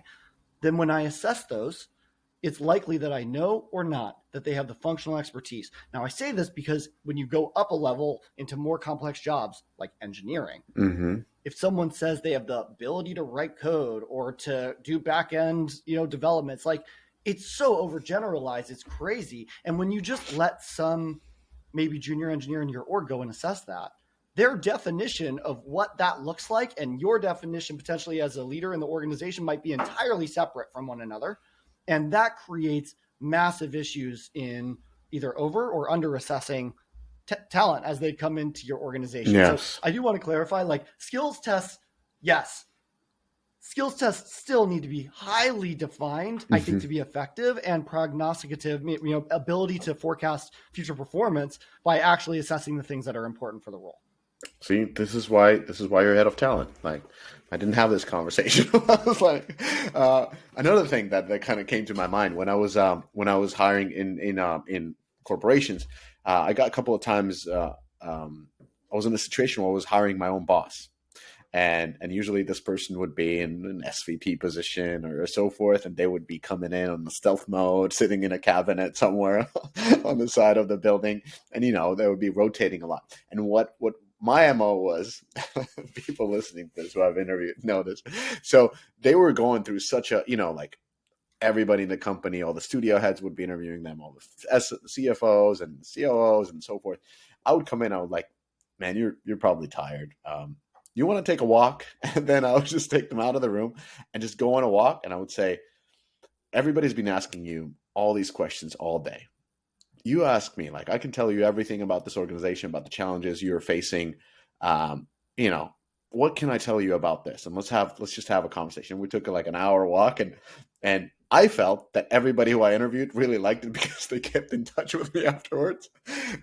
then when I assess those, it's likely that I know or not that they have the functional expertise. Now, I say this because when you go up a level into more complex jobs like engineering, if someone says they have the ability to write code or to do back-end, development, it's like, it's so overgeneralized, it's crazy. And when you just let some maybe junior engineer in your org go and assess that, their definition of what that looks like and your definition potentially as a leader in the organization might be entirely separate from one another. And that creates massive issues in either over or under assessing talent as they come into your organization. Yes. So I do want to clarify, like skills tests, yes. Skills tests still need to be highly defined, I think, to be effective, and prognosticative, ability to forecast future performance by actually assessing the things that are important for the role. See, this is why you're head of talent. Like, I didn't have this conversation. I was like, another thing that kind of came to my mind when I was hiring in corporations, I got a couple of times. I was in a situation where I was hiring my own boss. And usually this person would be in an SVP position or so forth, and they would be coming in on the stealth mode, sitting in a cabinet somewhere on the side of the building, and they would be rotating a lot. And what my MO was, people listening to this who I've interviewed know this. So they were going through such a, like everybody in the company, all the studio heads would be interviewing them, all the CFOs and COOs and so forth. I would come in, I would like, man, you're probably tired. You want to take a walk? And then I would just take them out of the room and just go on a walk. And I would say, everybody's been asking you all these questions all day. You ask me, like, I can tell you everything about this organization, about the challenges you're facing. What can I tell you about this? And let's just have a conversation. We took like an hour walk, and I felt that everybody who I interviewed really liked it because they kept in touch with me afterwards.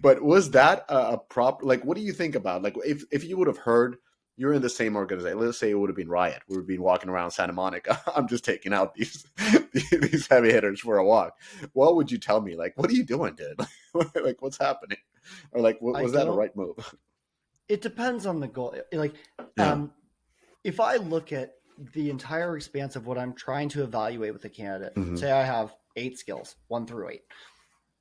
But was that a proper, like, what do you think about, like, if you would have heard, you're in the same organization. Let's say it would have been Riot. We would have been walking around Santa Monica. I'm just taking out these heavy hitters for a walk. What would you tell me? Like, what are you doing, dude? Like, what's happening? Or like, was that a right move? It depends on the goal. Like, if I look at the entire expanse of what I'm trying to evaluate with a candidate, say I have 8 skills, 1 through 8,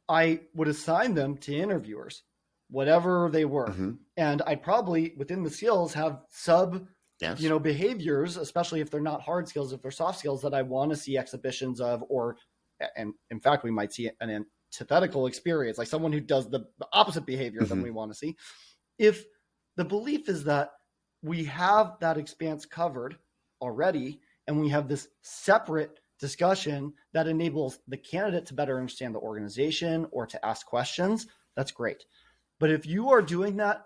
I would assign them to interviewers, whatever they were. And I'd probably within the skills have behaviors, especially if they're not hard skills, if they're soft skills that I want to see exhibitions of, and in fact, we might see an antithetical experience, like someone who does the opposite behavior than we want to see. If the belief is that we have that expanse covered already, and we have this separate discussion that enables the candidate to better understand the organization or to ask questions, that's great. But if you are doing that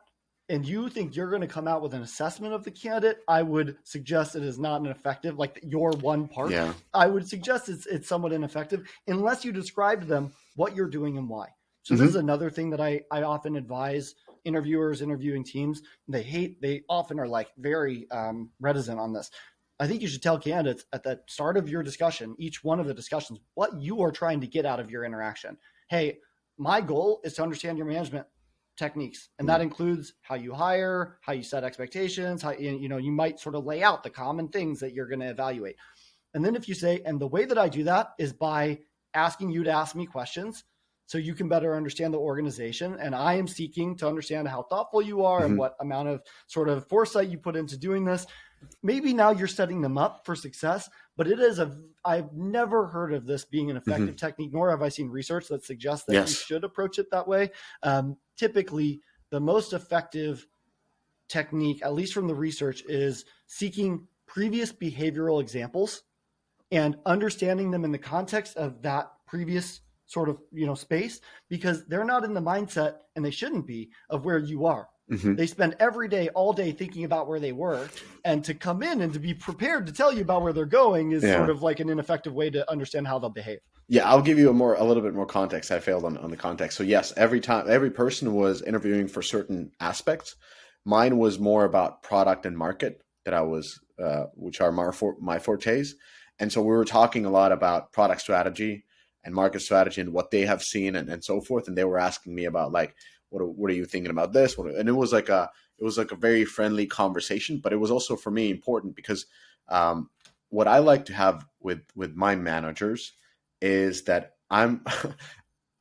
and you think you're going to come out with an assessment of the candidate, I would suggest it is not an effective, like your one part. Yeah. I would suggest it's somewhat ineffective unless you describe to them what you're doing and why. So this is another thing that I often advise interviewers, interviewing teams. They often are like very reticent on this. I think you should tell candidates at the start of your discussion, each one of the discussions, what you are trying to get out of your interaction. Hey, my goal is to understand your management techniques, and that includes how you hire, how you set expectations, how you might sort of lay out the common things that you're going to evaluate. And then if you say, and the way that I do that is by asking you to ask me questions so you can better understand the organization, and I am seeking to understand how thoughtful you are and what amount of sort of foresight you put into doing this. Maybe now you're setting them up for success, but I've never heard of this being an effective technique, nor have I seen research that suggests that you should approach it that way. Typically, the most effective technique, at least from the research, is seeking previous behavioral examples and understanding them in the context of that previous sort of, space, because they're not in the mindset, and they shouldn't be, of where you are. They spend every day, all day thinking about where they were, and to come in and to be prepared to tell you about where they're going is sort of like an ineffective way to understand how they'll behave. Yeah, I'll give you a little bit more context. I failed on the context. So yes, every person was interviewing for certain aspects. Mine was more about product and market that I was, which are my fortes. And so we were talking a lot about product strategy and market strategy and what they have seen and so forth. And they were asking me about like, what are you thinking about this? And it was like a very friendly conversation, but it was also for me important because what I like to have with my managers is that I'm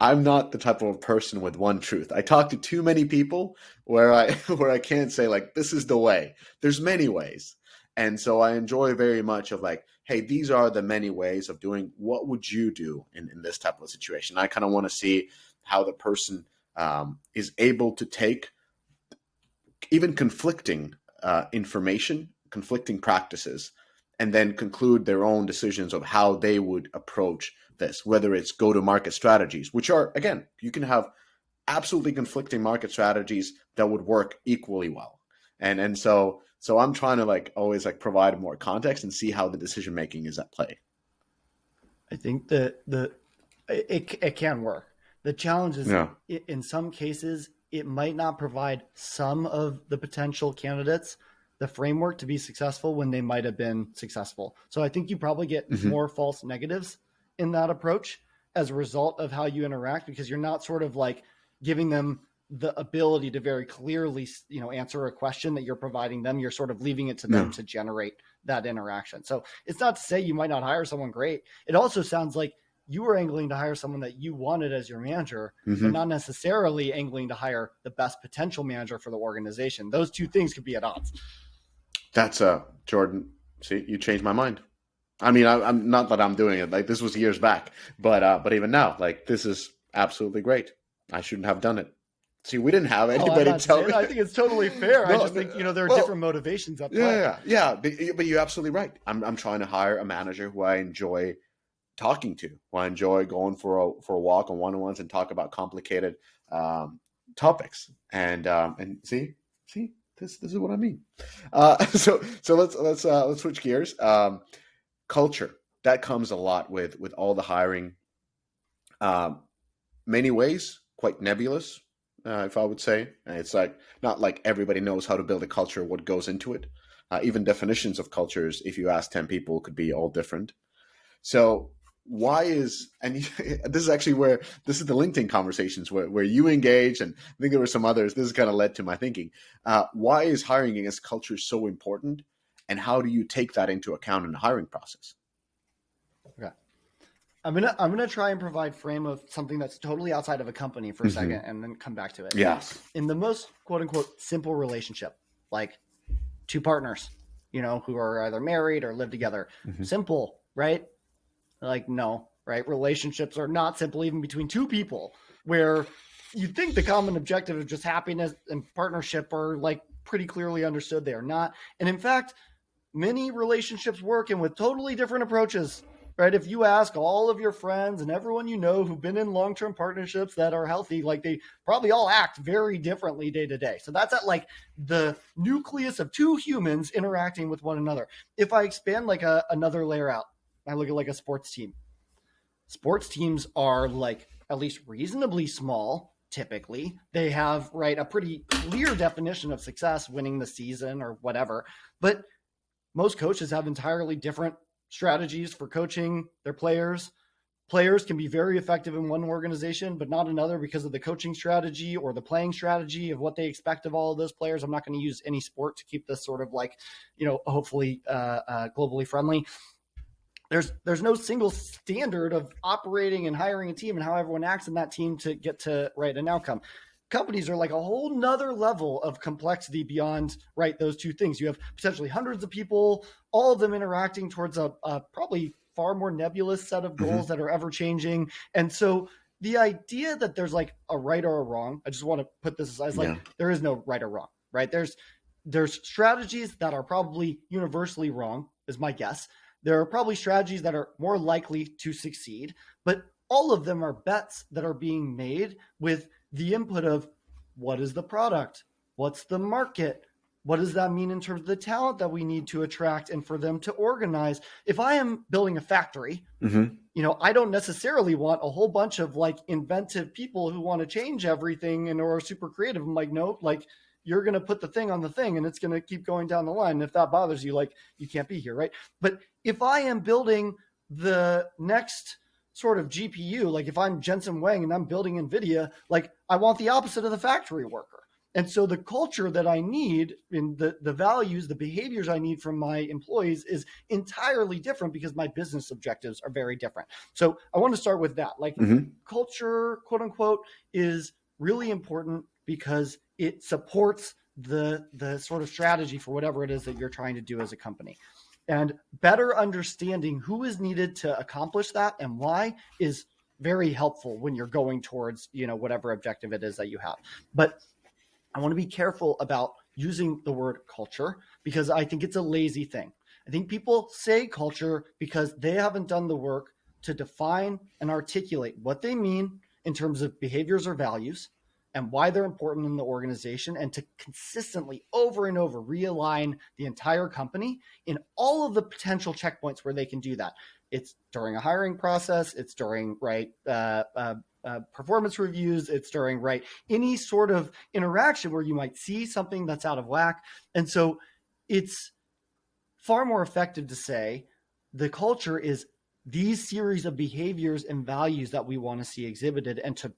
not the type of person with one truth. I talk to too many people where I can't say like, this is the way. There's many ways. And so I enjoy very much of like, hey, these are the many ways of doing. What would you do in this type of situation? I kind of want to see how the person is able to take even conflicting information, conflicting practices, and then conclude their own decisions of how they would approach this, whether it's go-to-market strategies, which are, again, you can have absolutely conflicting market strategies that would work equally well. And so I'm trying to like always like provide more context and see how the decision-making is at play. I think that it can work. The challenge is in some cases, it might not provide some of the potential candidates the framework to be successful when they might have been successful. So I think you probably get more false negatives in that approach as a result of how you interact, because you're not sort of like giving them the ability to very clearly, answer a question that you're providing them. You're sort of leaving it to them to generate that interaction. So it's not to say you might not hire someone great. It also sounds like you were angling to hire someone that you wanted as your manager, but not necessarily angling to hire the best potential manager for the organization. Those two things could be at odds. That's Jordan. See, you changed my mind. I mean, I'm not that I'm doing it. Like this was years back, but even now, like this is absolutely great. I shouldn't have done it. See, we didn't have anybody tell me. I think it's totally fair. I just think there are different motivations at play. Yeah. But you're absolutely right. I'm trying to hire a manager who I enjoy talking to, who I enjoy going for a walk on one-on-ones and talk about complicated topics. And see, this is what I mean. So let's switch gears. Culture, that comes a lot with all the hiring. Many ways, quite nebulous. If I would say, it's like not like everybody knows how to build a culture, what goes into it. Even definitions of cultures, if you ask 10 people, could be all different. So this is actually this is the LinkedIn conversations where you engage, and I think there were some others. This has kind of led to my thinking. Why is hiring against culture so important, and how do you take that into account in the hiring process? Okay. I'm gonna try and provide frame of something that's totally outside of a company for a second, and then come back to it. Yes. In the most quote unquote simple relationship, like two partners, who are either married or live together. Simple, right? Like, no, right? Relationships are not simple, even between two people, where you think the common objective of just happiness and partnership are like pretty clearly understood. They are not. And in fact, many relationships work in with totally different approaches, right? If you ask all of your friends and everyone you know who've been in long-term partnerships that are healthy, like they probably all act very differently day to day. So that's at like the nucleus of two humans interacting with one another. If I expand like another layer out, I look at like a sports team. Sports teams are like at least reasonably small. Typically, they have right a pretty clear definition of success, winning the season or whatever. But most coaches have entirely different strategies for coaching their players. Players can be very effective in one organization, but not another because of the coaching strategy or the playing strategy of what they expect of all of those players. I'm not going to use any sport to keep this sort of like, hopefully globally friendly. There's no single standard of operating and hiring a team and how everyone acts in that team to get to right an outcome. Companies are like a whole nother level of complexity beyond right those two things. You have potentially hundreds of people, all of them interacting towards a probably far more nebulous set of goals that are ever changing. And so the idea that there's like a right or a wrong, I just want to put this aside, like there is no right or wrong, right? There's strategies that are probably universally wrong, is my guess. There are probably strategies that are more likely to succeed, but all of them are bets that are being made with the input of what is the product? What's the market? What does that mean in terms of the talent that we need to attract and for them to organize? If I am building a factory, I don't necessarily want a whole bunch of like inventive people who want to change everything and are super creative. I'm like, no, like you're going to put the thing on the thing and it's going to keep going down the line. And if that bothers you, like you can't be here, right? But if I am building the next sort of GPU, like if I'm Jensen Huang and I'm building NVIDIA, like I want the opposite of the factory worker. And so the culture that I need in the values, the behaviors I need from my employees is entirely different because my business objectives are very different. So I want to start with that. Like culture, quote unquote, is really important because it supports the sort of strategy for whatever it is that you're trying to do as a company. And better understanding who is needed to accomplish that and why is very helpful when you're going towards, whatever objective it is that you have. But I want to be careful about using the word culture because I think it's a lazy thing. I think people say culture because they haven't done the work to define and articulate what they mean in terms of behaviors or values and why they're important in the organization, and to consistently over and over realign the entire company in all of the potential checkpoints where they can do that. It's during a hiring process, it's during performance reviews, it's during any sort of interaction where you might see something that's out of whack. And so it's far more effective to say the culture is these series of behaviors and values that we want to see exhibited, and to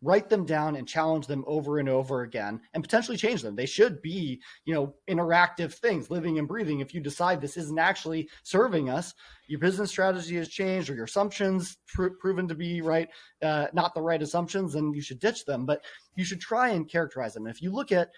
write them down and challenge them over and over again and potentially change them. They should be, interactive things, living and breathing. If you decide this isn't actually serving us, your business strategy has changed or your assumptions proven to be not the right assumptions, then you should ditch them, but you should try and characterize them. If you look at,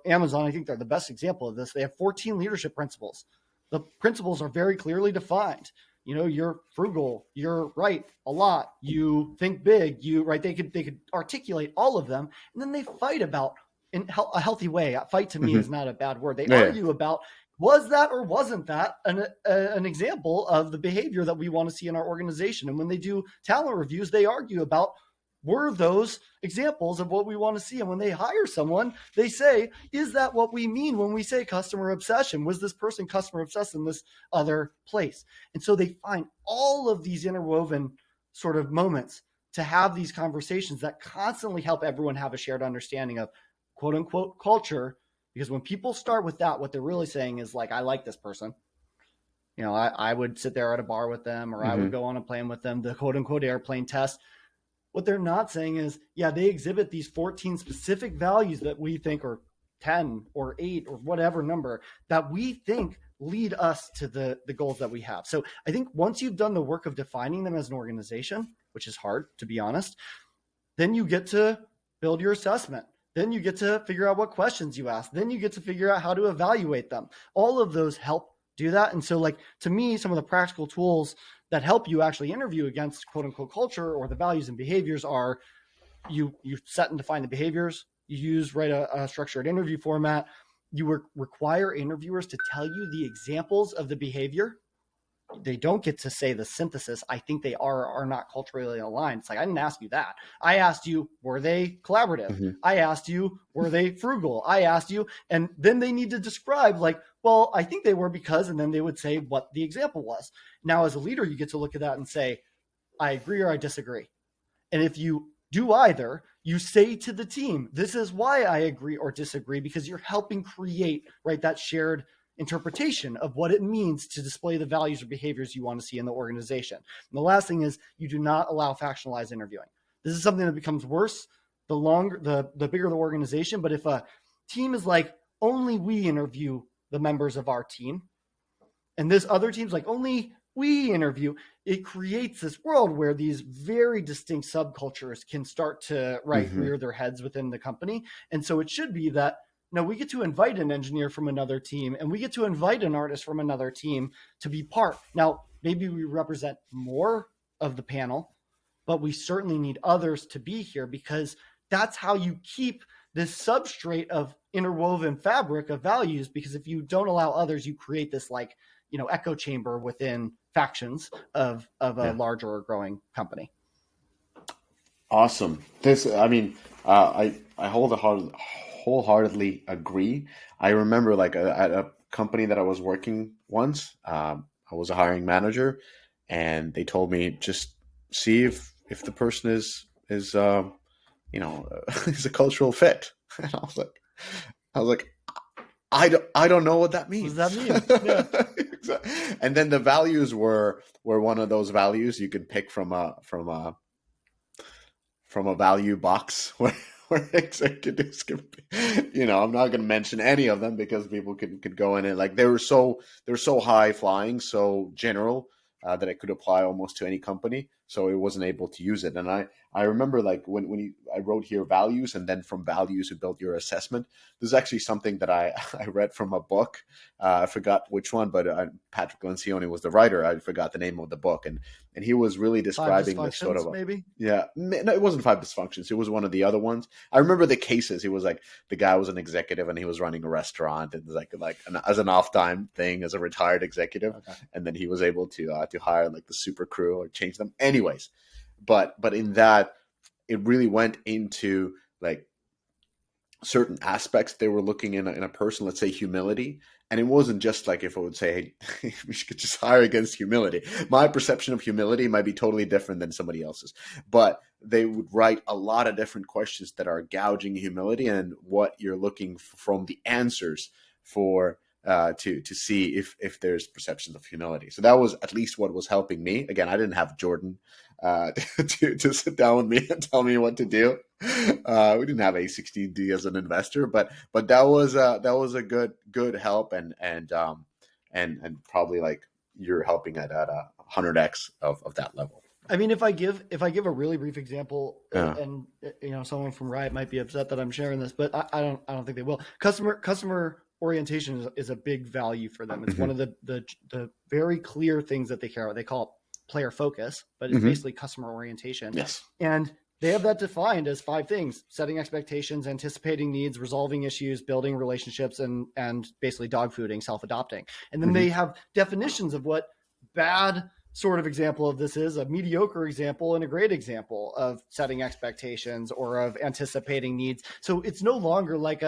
Amazon, I think they're the best example of this. They have 14 leadership principles. The principles are very clearly defined. You're frugal, you're right a lot, you think big, they could articulate all of them, and then they fight about, in a healthy way. Fight to me is not a bad word. They argue about, was that or wasn't that an example of the behavior that we want to see in our organization? And when they do talent reviews, they argue about, were those examples of what we want to see? And when they hire someone, they say, is that what we mean when we say customer obsession? Was this person customer obsessed in this other place? And so they find all of these interwoven sort of moments to have these conversations that constantly help everyone have a shared understanding of quote unquote culture. Because when people start with that, what they're really saying is I like this person. I would sit there at a bar with them, or I would go on a plane with them, the quote unquote airplane test. What they're not saying is, they exhibit these 14 specific values that we think, or 10 or 8 or whatever number, that we think lead us to the goals that we have. So I think once you've done the work of defining them as an organization, which is hard, to be honest, then you get to build your assessment. Then you get to figure out what questions you ask. Then you get to figure out how to evaluate them. All of those help do that. And so to me, some of the practical tools that help you actually interview against quote unquote culture or the values and behaviors are, you set and define the behaviors, you use a structured interview format, you require interviewers to tell you the examples of the behavior they don't get to say the synthesis. I think they are not culturally aligned. It's like, I didn't ask you that. I asked you, were they collaborative? Mm-hmm. I asked you, were they frugal? I asked you, and then they need to describe like, well, I think they were because, and then they would say what the example was. Now, as a leader, you get to look at that and say, I agree or I disagree. And if you do either, you say to the team, this is why I agree or disagree, because you're helping create, right, that shared interpretation of what it means to display the values or behaviors you want to see in the organization. And the last thing is, you do not allow factionalized interviewing. This is something that becomes worse the bigger the organization. But if a team is like, only we interview the members of our team, and this other team's like, only we interview, it creates this world where these very distinct subcultures can start to rear their heads within the company. And so it should be that, no, we get to invite an engineer from another team, and we get to invite an artist from another team to be part. Now, maybe we represent more of the panel, but we certainly need others to be here, because that's how you keep this substrate of interwoven fabric of values. Because if you don't allow others, you create this like, echo chamber within factions of a larger or growing company. Awesome. I wholeheartedly agree. I remember like at a company that I was working once, I was a hiring manager, and they told me, just see if the person is is a cultural fit. And I was like, I don't know what that means. What does that mean? Yeah. And then the values were one of those values you could pick from a value box where executives can, I'm not going to mention any of them because people could go in and like they were so high flying, so general that it could apply almost to any company. So it wasn't able to use it. And I remember like when I wrote here values, and then from values you built your assessment. This is actually something that I read from a book. I forgot which one, but Patrick Lencioni was the writer. I forgot the name of the book, and he was really describing this sort of maybe. Yeah, no, it wasn't Five Dysfunctions. It was one of the other ones. I remember the cases. He was like, the guy was an executive and he was running a restaurant, and as an off time thing, as a retired executive, Okay. and then he was able to hire like the super crew or change them. Anyways, but in that, it really went into like certain aspects they were looking in a person, let's say humility. And it wasn't just like if I would say, hey, we should just hire against humility. My perception of humility might be totally different than somebody else's. But they would write a lot of different questions that are gouging humility and what you're looking from the answers for to see if there's perceptions of humility. So that was at least what was helping me. Again, I didn't have Jordan to sit down with me and tell me what to do. We didn't have a16z as an investor, but that was a good help, and probably like you're helping at 100x of that level. I mean, if I give a really brief example, and someone from Riot might be upset that I'm sharing this, but I don't think they will. Customer orientation is a big value for them. It's one of the very clear things that they care about. They call it player focus, but it's basically customer orientation. Yes. And they have that defined as 5 things: setting expectations, anticipating needs, resolving issues, building relationships, and basically dog fooding, self-adopting. And then they have definitions of what bad sort of example of this is, a mediocre example and a great example of setting expectations or of anticipating needs. So it's no longer like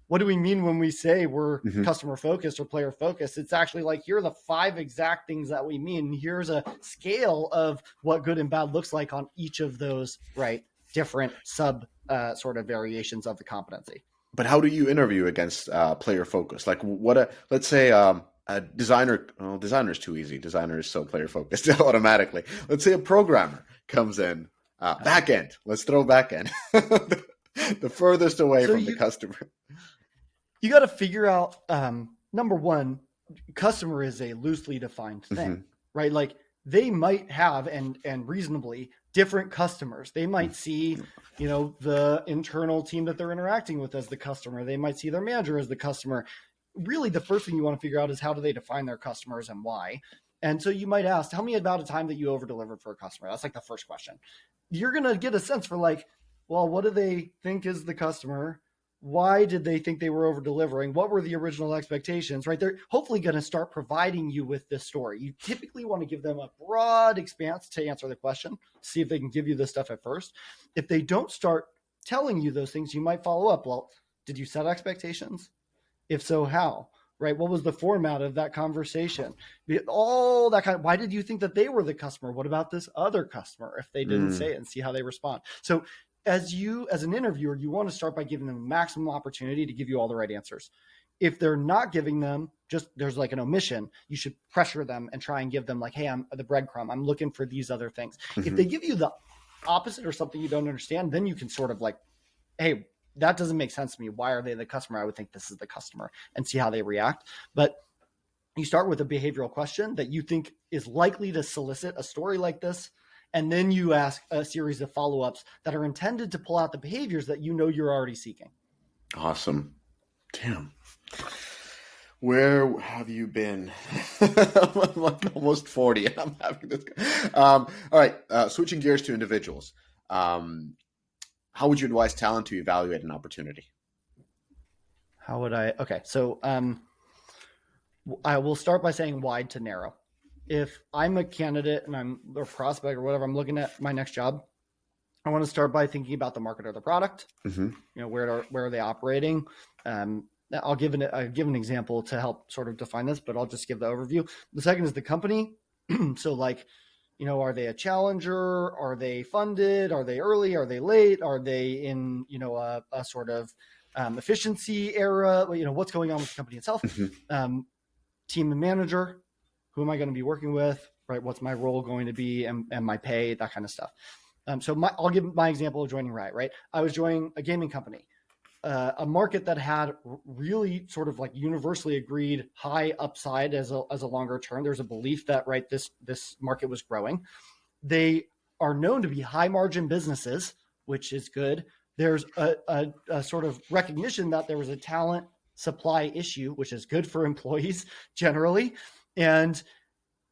what do we mean when we say we're customer focused or player focused? It's actually like, here are the 5 exact things that we mean. Here's a scale of what good and bad looks like on each of those, right, different sub sort of variations of the competency. But how do you interview against player focused? Like let's say a designer. Well, designer is too easy. Designer is so player focused automatically. Let's say a programmer comes in, back end. Let's throw back end. The furthest away from the customer. You got to figure out, number one, customer is a loosely defined thing, right? Like they might have, and reasonably, different customers. They might see, the internal team that they're interacting with as the customer. They might see their manager as the customer. Really, the first thing you want to figure out is, how do they define their customers and why? And so you might ask, tell me about a time that you over-delivered for a customer. That's like the first question. You're going to get a sense for like, well, what do they think is the customer? Why did they think they were over delivering? What were the original expectations, right? They're hopefully going to start providing you with this story. You typically want to give them a broad expanse to answer the question, see if they can give you this stuff at first. If they don't start telling you those things, you might follow up. Well, did you set expectations? If so, how? Right? What was the format of that conversation? All that kind of, why did you think that they were the customer? What about this other customer if they didn't say it, and see how they respond? So as an interviewer, you want to start by giving them maximum opportunity to give you all the right answers. If they're not giving them, just there's like an omission, you should pressure them and try and give them like, hey, I'm the breadcrumb. I'm looking for these other things. Mm-hmm. If they give you the opposite or something you don't understand, then you can sort of like, hey, that doesn't make sense to me. Why are they the customer? I would think this is the customer, and see how they react. But you start with a behavioral question that you think is likely to solicit a story like this. And then you ask a series of follow-ups that are intended to pull out the behaviors that you know you're already seeking. Awesome. Damn. Where have you been? I'm like almost 40 and I'm having this. All right. Switching gears to individuals. How would you advise talent to evaluate an opportunity? How would I? Okay. So I will start by saying wide to narrow. If I'm a candidate and I'm a prospect or whatever, I'm looking at my next job, I want to start by thinking about the market or the product. Mm-hmm. You know, where are they operating? I'll give an example to help sort of define this, but I'll just give the overview. The second is the company. So like, you know, are they a challenger? Are they funded? Are they early? Are they late? Are they in, you know, a sort of efficiency era? You know, what's going on with the company itself? Mm-hmm. Team and manager. Who am I going to be working with, right? What's my role going to be, and my pay, that kind of stuff. I'll give my example of joining Riot, right? I was joining a gaming company, a market that had really sort of like universally agreed high upside as a longer term. There's a belief that, right, this market was growing. They are known to be high margin businesses, which is good. There's a sort of recognition that there was a talent supply issue, which is good for employees generally. And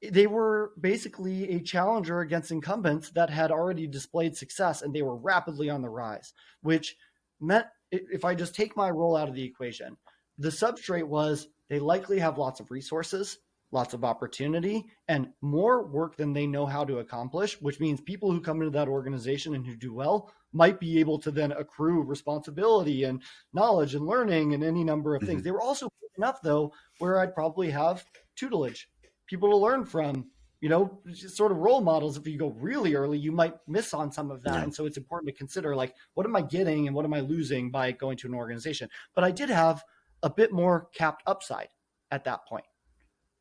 they were basically a challenger against incumbents that had already displayed success, and they were rapidly on the rise, which meant, if I just take my role out of the equation, the substrate was they likely have lots of resources, lots of opportunity, and more work than they know how to accomplish, which means people who come into that organization and who do well might be able to then accrue responsibility and knowledge and learning and any number of things. Mm-hmm. They were also enough, though, where I'd probably have tutelage, people to learn from, you know, sort of role models. If you go really early, you might miss on some of that. Yeah. And so it's important to consider, like, what am I getting and what am I losing by going to an organization? But I did have a bit more capped upside at that point,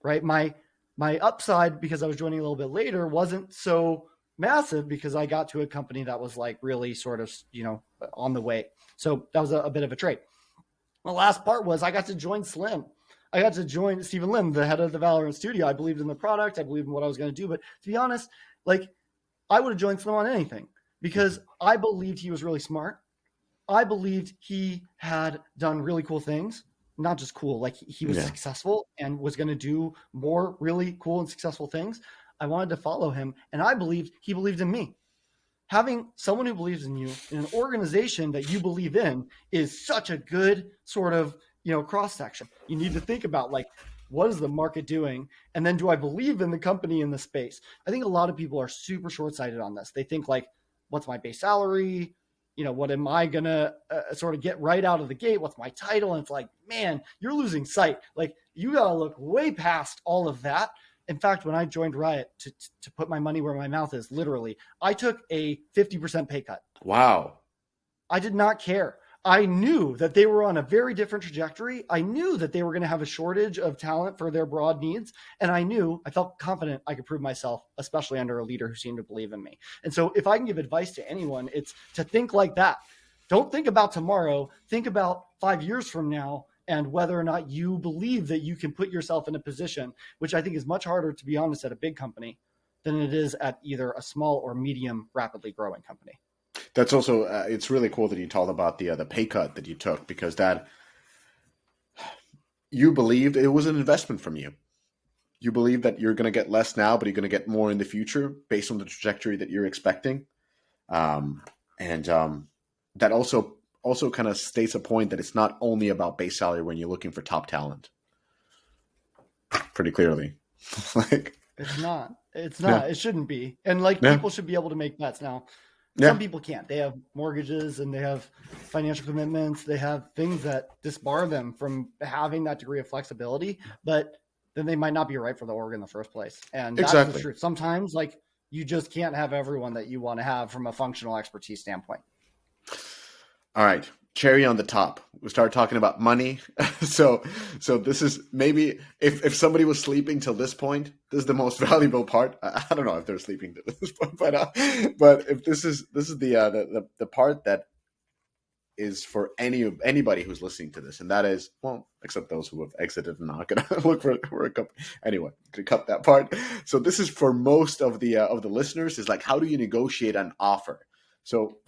right? My upside, because I was joining a little bit later, wasn't so massive because I got to a company that was like really sort of, you know, on the way. So that was a bit of a trade. The last part was I got to join Slim. I got to join Stephen Lim, the head of the Valorant studio. I believed in the product. I believed in what I was going to do. But to be honest, like, I would have joined Slim on anything because I believed he was really smart. I believed he had done really cool things, not just cool, like he was successful and was going to do more really cool and successful things. I wanted to follow him, and I believed he believed in me. Having someone who believes in you in an organization that you believe in is such a good sort of, you know, cross section. You need to think about, like, what is the market doing? And then, do I believe in the company in the space? I think a lot of people are super short-sighted on this. They think, like, what's my base salary? You know, what am I going to sort of get right out of the gate? What's my title? And it's like, man, you're losing sight. Like, you got to look way past all of that. In fact, when I joined Riot, to put my money where my mouth is, literally, I took a 50% pay cut. Wow. I did not care. I knew that they were on a very different trajectory. I knew that they were going to have a shortage of talent for their broad needs. And I felt confident I could prove myself, especially under a leader who seemed to believe in me. And so if I can give advice to anyone, it's to think like that. Don't think about tomorrow. Think about 5 years from now and whether or not you believe that you can put yourself in a position, which I think is much harder, to be honest, at a big company than it is at either a small or medium, rapidly growing company. That's also, it's really cool that you told about the pay cut that you took, because that you believed it was an investment from you. You believe that you're going to get less now, but you're going to get more in the future based on the trajectory that you're expecting. And that also also kind of states a point that it's not only about base salary when you're looking for top talent. Pretty clearly. Like, It's not. It's yeah, not. It shouldn't be. And like yeah, people should be able to make bets now. Some yeah, people can't. They have mortgages and they have financial commitments. They have things that disbar them from having that degree of flexibility, but then they might not be right for the org in the first place. And that's the exactly. truth. Sometimes like you just can't have everyone that you want to have from a functional expertise standpoint. All right, cherry on the top. We started talking about money. so this is maybe if somebody was sleeping till this point, this is the most valuable part. I don't know if they're sleeping to this point, but if this is the part that is for anybody who's listening to this, and that is, well, except those who have exited and not gonna look for a couple. Anyway, to cut that part. So this is for most of the listeners, is like, how do you negotiate an offer? So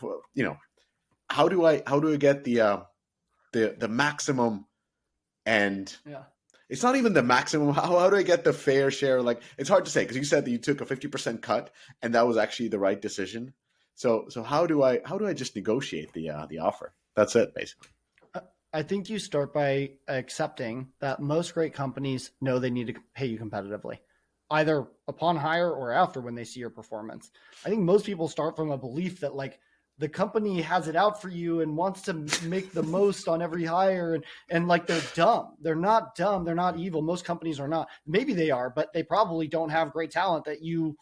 how do I get the maximum, and Yeah. it's not even the maximum. How do I get the fair share? Like, it's hard to say because you said that you took a 50% cut and that was actually the right decision. So how do I just negotiate the offer? That's it, basically. I think you start by accepting that most great companies know they need to pay you competitively, either upon hire or after when they see your performance. I think most people start from a belief that like the company has it out for you and wants to make the most on every hire, and like they're dumb. They're not dumb. They're not evil. Most companies are not. Maybe they are, but they probably don't have great talent that you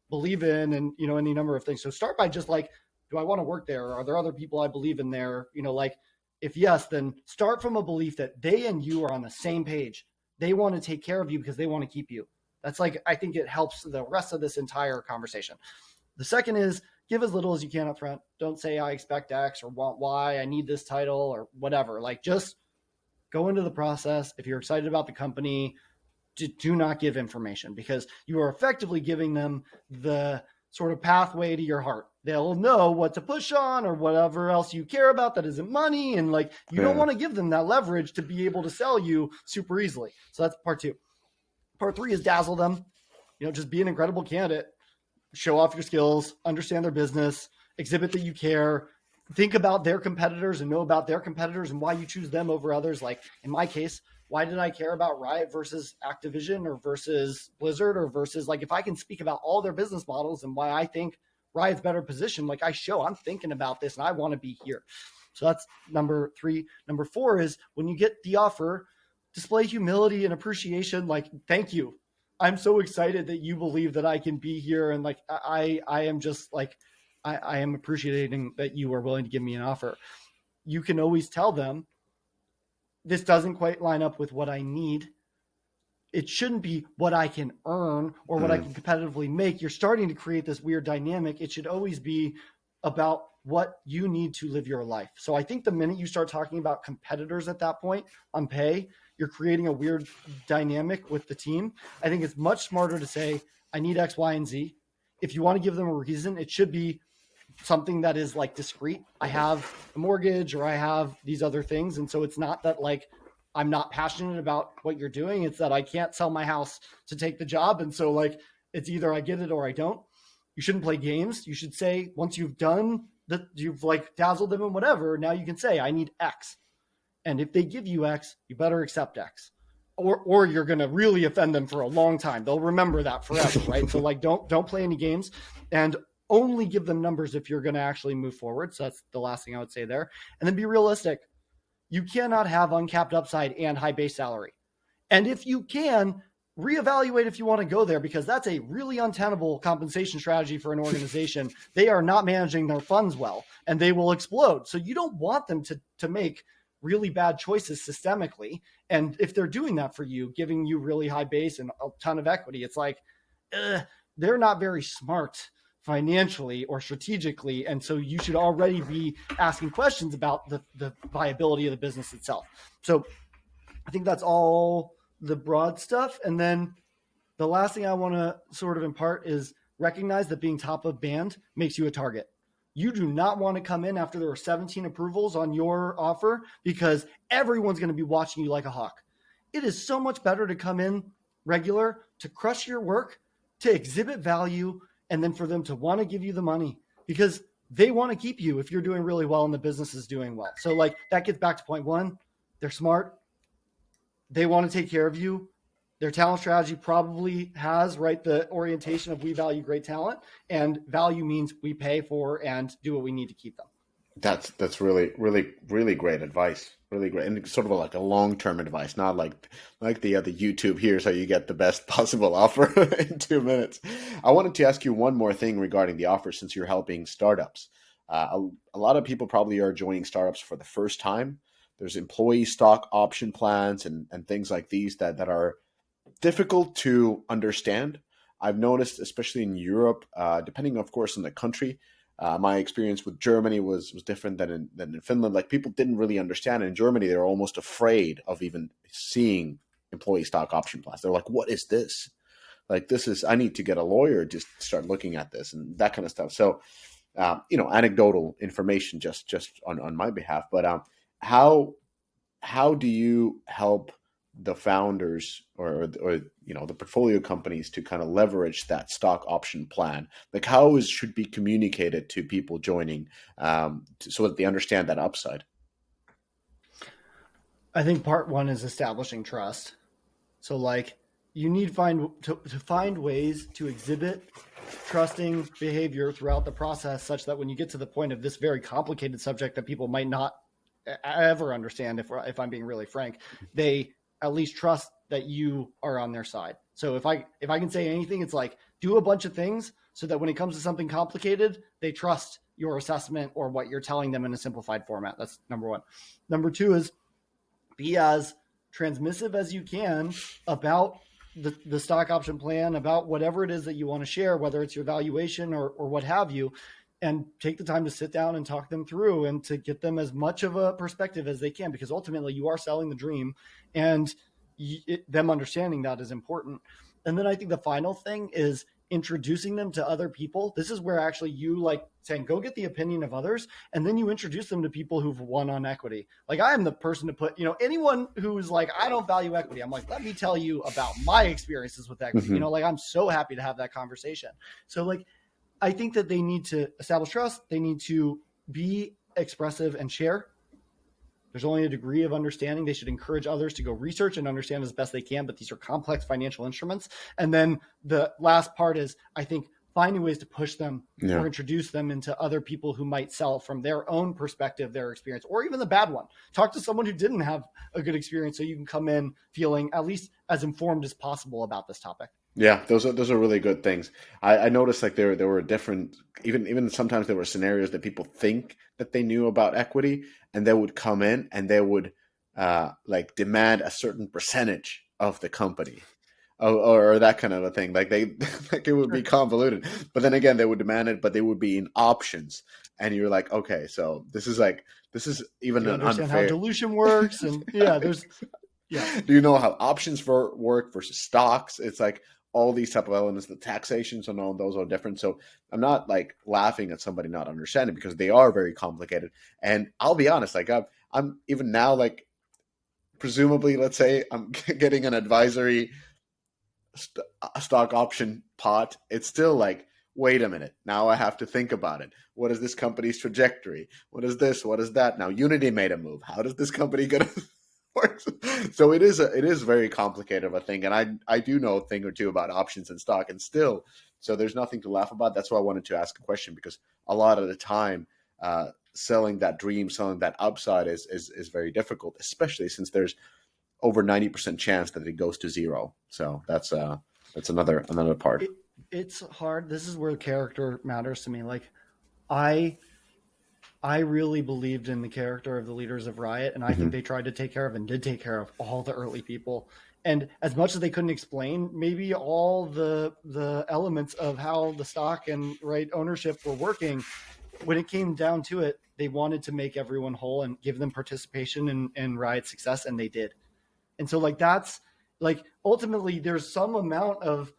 believe in, and any number of things. So start by just like, do I want to work there? Are there other people I believe in there? Like if yes, then start from a belief that they and you are on the same page. They want to take care of you because they want to keep you. That's like, I think it helps the rest of this entire conversation. The second is give as little as you can up front. Don't say I expect X or want Y, I need this title or whatever. Like just go into the process. If you're excited about the company, do not give information because you are effectively giving them the sort of pathway to your heart. They'll know what to push on or whatever else you care about that isn't money. And like, you don't want to give them that leverage to be able to sell you super easily. So that's part two. Part three is dazzle them. Just be an incredible candidate, show off your skills, understand their business, exhibit that you care, think about their competitors and know about their competitors and why you choose them over others. Like in my case, why did I care about Riot versus Activision or versus Blizzard or versus, like, if I can speak about all their business models and why I think Riot's better positioned, like I'm thinking about this and I want to be here. So that's number three. Number four is when you get the offer, display humility and appreciation. Like, thank you. I'm so excited that you believe that I can be here. And like, I am just like, I am appreciating that you are willing to give me an offer. You can always tell them this doesn't quite line up with what I need. It shouldn't be what I can earn or what I can competitively make. You're starting to create this weird dynamic. It should always be about what you need to live your life. So I think the minute you start talking about competitors at that point on pay, you're creating a weird dynamic with the team. I think it's much smarter to say, I need X, Y, and Z. If you want to give them a reason, it should be something that is like discreet. I have a mortgage or I have these other things. And so it's not that like I'm not passionate about what you're doing. It's that I can't sell my house to take the job. And so like it's either I get it or I don't. You shouldn't play games. You should say once you've done that, you've like dazzled them and whatever, now you can say I need X. And if they give you X, you better accept X. Or you're going to really offend them for a long time. They'll remember that forever, right? So like don't play any games and only give them numbers if you're going to actually move forward. So that's the last thing I would say there. And then be realistic. You cannot have uncapped upside and high base salary. And if you can, reevaluate if you want to go there, because that's a really untenable compensation strategy for an organization. They are not managing their funds well and they will explode. So you don't want them to make really bad choices systemically. And if they're doing that for you, giving you really high base and a ton of equity, it's like, they're not very smart financially or strategically. And so you should already be asking questions about the viability of the business itself. So I think that's all the broad stuff. And then the last thing I want to sort of impart is recognize that being top of band makes you a target. You do not want to come in after there are 17 approvals on your offer because everyone's going to be watching you like a hawk. It is so much better to come in regular, to crush your work, to exhibit value, and then for them to want to give you the money. Because they want to keep you if you're doing really well and the business is doing well. So like that gets back to point one. They're smart. They want to take care of you. Their talent strategy probably has, right, the orientation of we value great talent, and value means we pay for and do what we need to keep them. That's really great advice. Really great, and sort of like a long-term advice, not like the other YouTube. Here's how you get the best possible offer in 2 minutes. I wanted to ask you one more thing regarding the offer, since you're helping startups. A lot of people probably are joining startups for the first time. There's employee stock option plans and things like these that are difficult to understand. I've noticed, especially in Europe, depending, of course, on the country. My experience with Germany was different than in Finland. Like, people didn't really understand. In Germany, they were almost afraid of even seeing employee stock option plans. They're like, "What is this? Like, this is, I need to get a lawyer to start looking at this," and that kind of stuff. So, anecdotal information just on my behalf. But how how do you help the founders or the portfolio companies to kind of leverage that stock option plan? Like, how is should be communicated to people joining, so that they understand that upside? I think part one is establishing trust. So like you need to find ways to exhibit trusting behavior throughout the process, such that when you get to the point of this very complicated subject that people might not ever understand, if I'm being really frank, they at least trust that you are on their side. So if I can say anything, it's like do a bunch of things so that when it comes to something complicated, they trust your assessment or what you're telling them in a simplified format. That's number one. Number two is be as transmissive as you can about the stock option plan, about whatever it is that you want to share, whether it's your valuation or what have you, and take the time to sit down and talk them through and to get them as much of a perspective as they can, because ultimately you are selling the dream, and them understanding that is important. And then I think the final thing is introducing them to other people. This is where actually you like saying, go get the opinion of others. And then you introduce them to people who've won on equity. Like I am the person to put, anyone who's like, I don't value equity. I'm like, let me tell you about my experiences with equity. Mm-hmm. Like I'm so happy to have that conversation. So like, I think that they need to establish trust. They need to be expressive and share. There's only a degree of understanding. They should encourage others to go research and understand as best they can, but these are complex financial instruments. And then the last part is, I think, finding ways to push them or introduce them into other people who might sell from their own perspective, their experience, or even the bad one. Talk to someone who didn't have a good experience so you can come in feeling at least as informed as possible about this topic. Yeah, those are really good things. I noticed like there were different, even sometimes there were scenarios that people think that they knew about equity, and they would come in and they would like demand a certain percentage of the company, or that kind of a thing. Like they like it would be convoluted, but then again they would demand it, but they would be in options, and you're like, okay, so this is even Do you an understand how unfair. dilution works? And yeah, Do you know how options work versus stocks? It's like all these type of elements. The taxation, so no, those are different. So I'm not like laughing at somebody not understanding, because they are very complicated. And I'll be honest, like I'm even now, like, presumably, let's say I'm getting an advisory stock option pot. It's still like, wait a minute, now I have to think about it. What is this company's trajectory? What is this? What is that? Now Unity made a move. How does this company gonna work? So it is very complicated of a thing, and I do know a thing or two about options and stock, and still, so there's nothing to laugh about. That's why I wanted to ask a question, because a lot of the time, selling that dream, selling that upside is very difficult, especially since there's over 90% chance that it goes to zero. So that's another part. It's hard. This is where character matters to me. Like I I really believed in the character of the leaders of Riot, and I think Mm-hmm. they tried to take care of and did take care of all the early people. And as much as they couldn't explain maybe all the elements of how the stock and right ownership were working, when it came down to it, they wanted to make everyone whole and give them participation in Riot's success, and they did. And so like that's like ultimately there's some amount of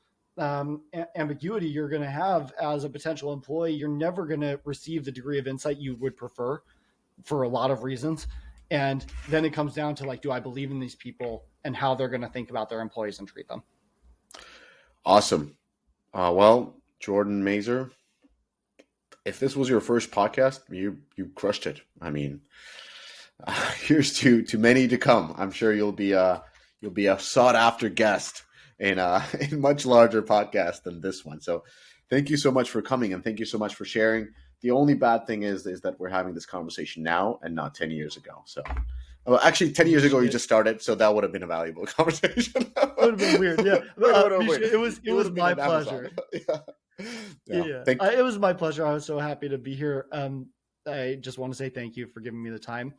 ambiguity you're going to have as a potential employee. You're never going to receive the degree of insight you would prefer for a lot of reasons. And then it comes down to like, do I believe in these people and how they're going to think about their employees and treat them? Awesome. Well, Jordan Mazer, if this was your first podcast, you crushed it. I mean, here's to many to come. I'm sure you'll be a sought after guest in in much larger podcast than this one. So thank you so much for coming, and thank you so much for sharing. The only bad thing is that we're having this conversation now and not 10 years ago. So well, actually 10 years ago you just started, so that would have been a valuable conversation. It would have been weird. Yeah. It was my pleasure. Yeah. It was my pleasure. I was so happy to be here. I just want to say thank you for giving me the time.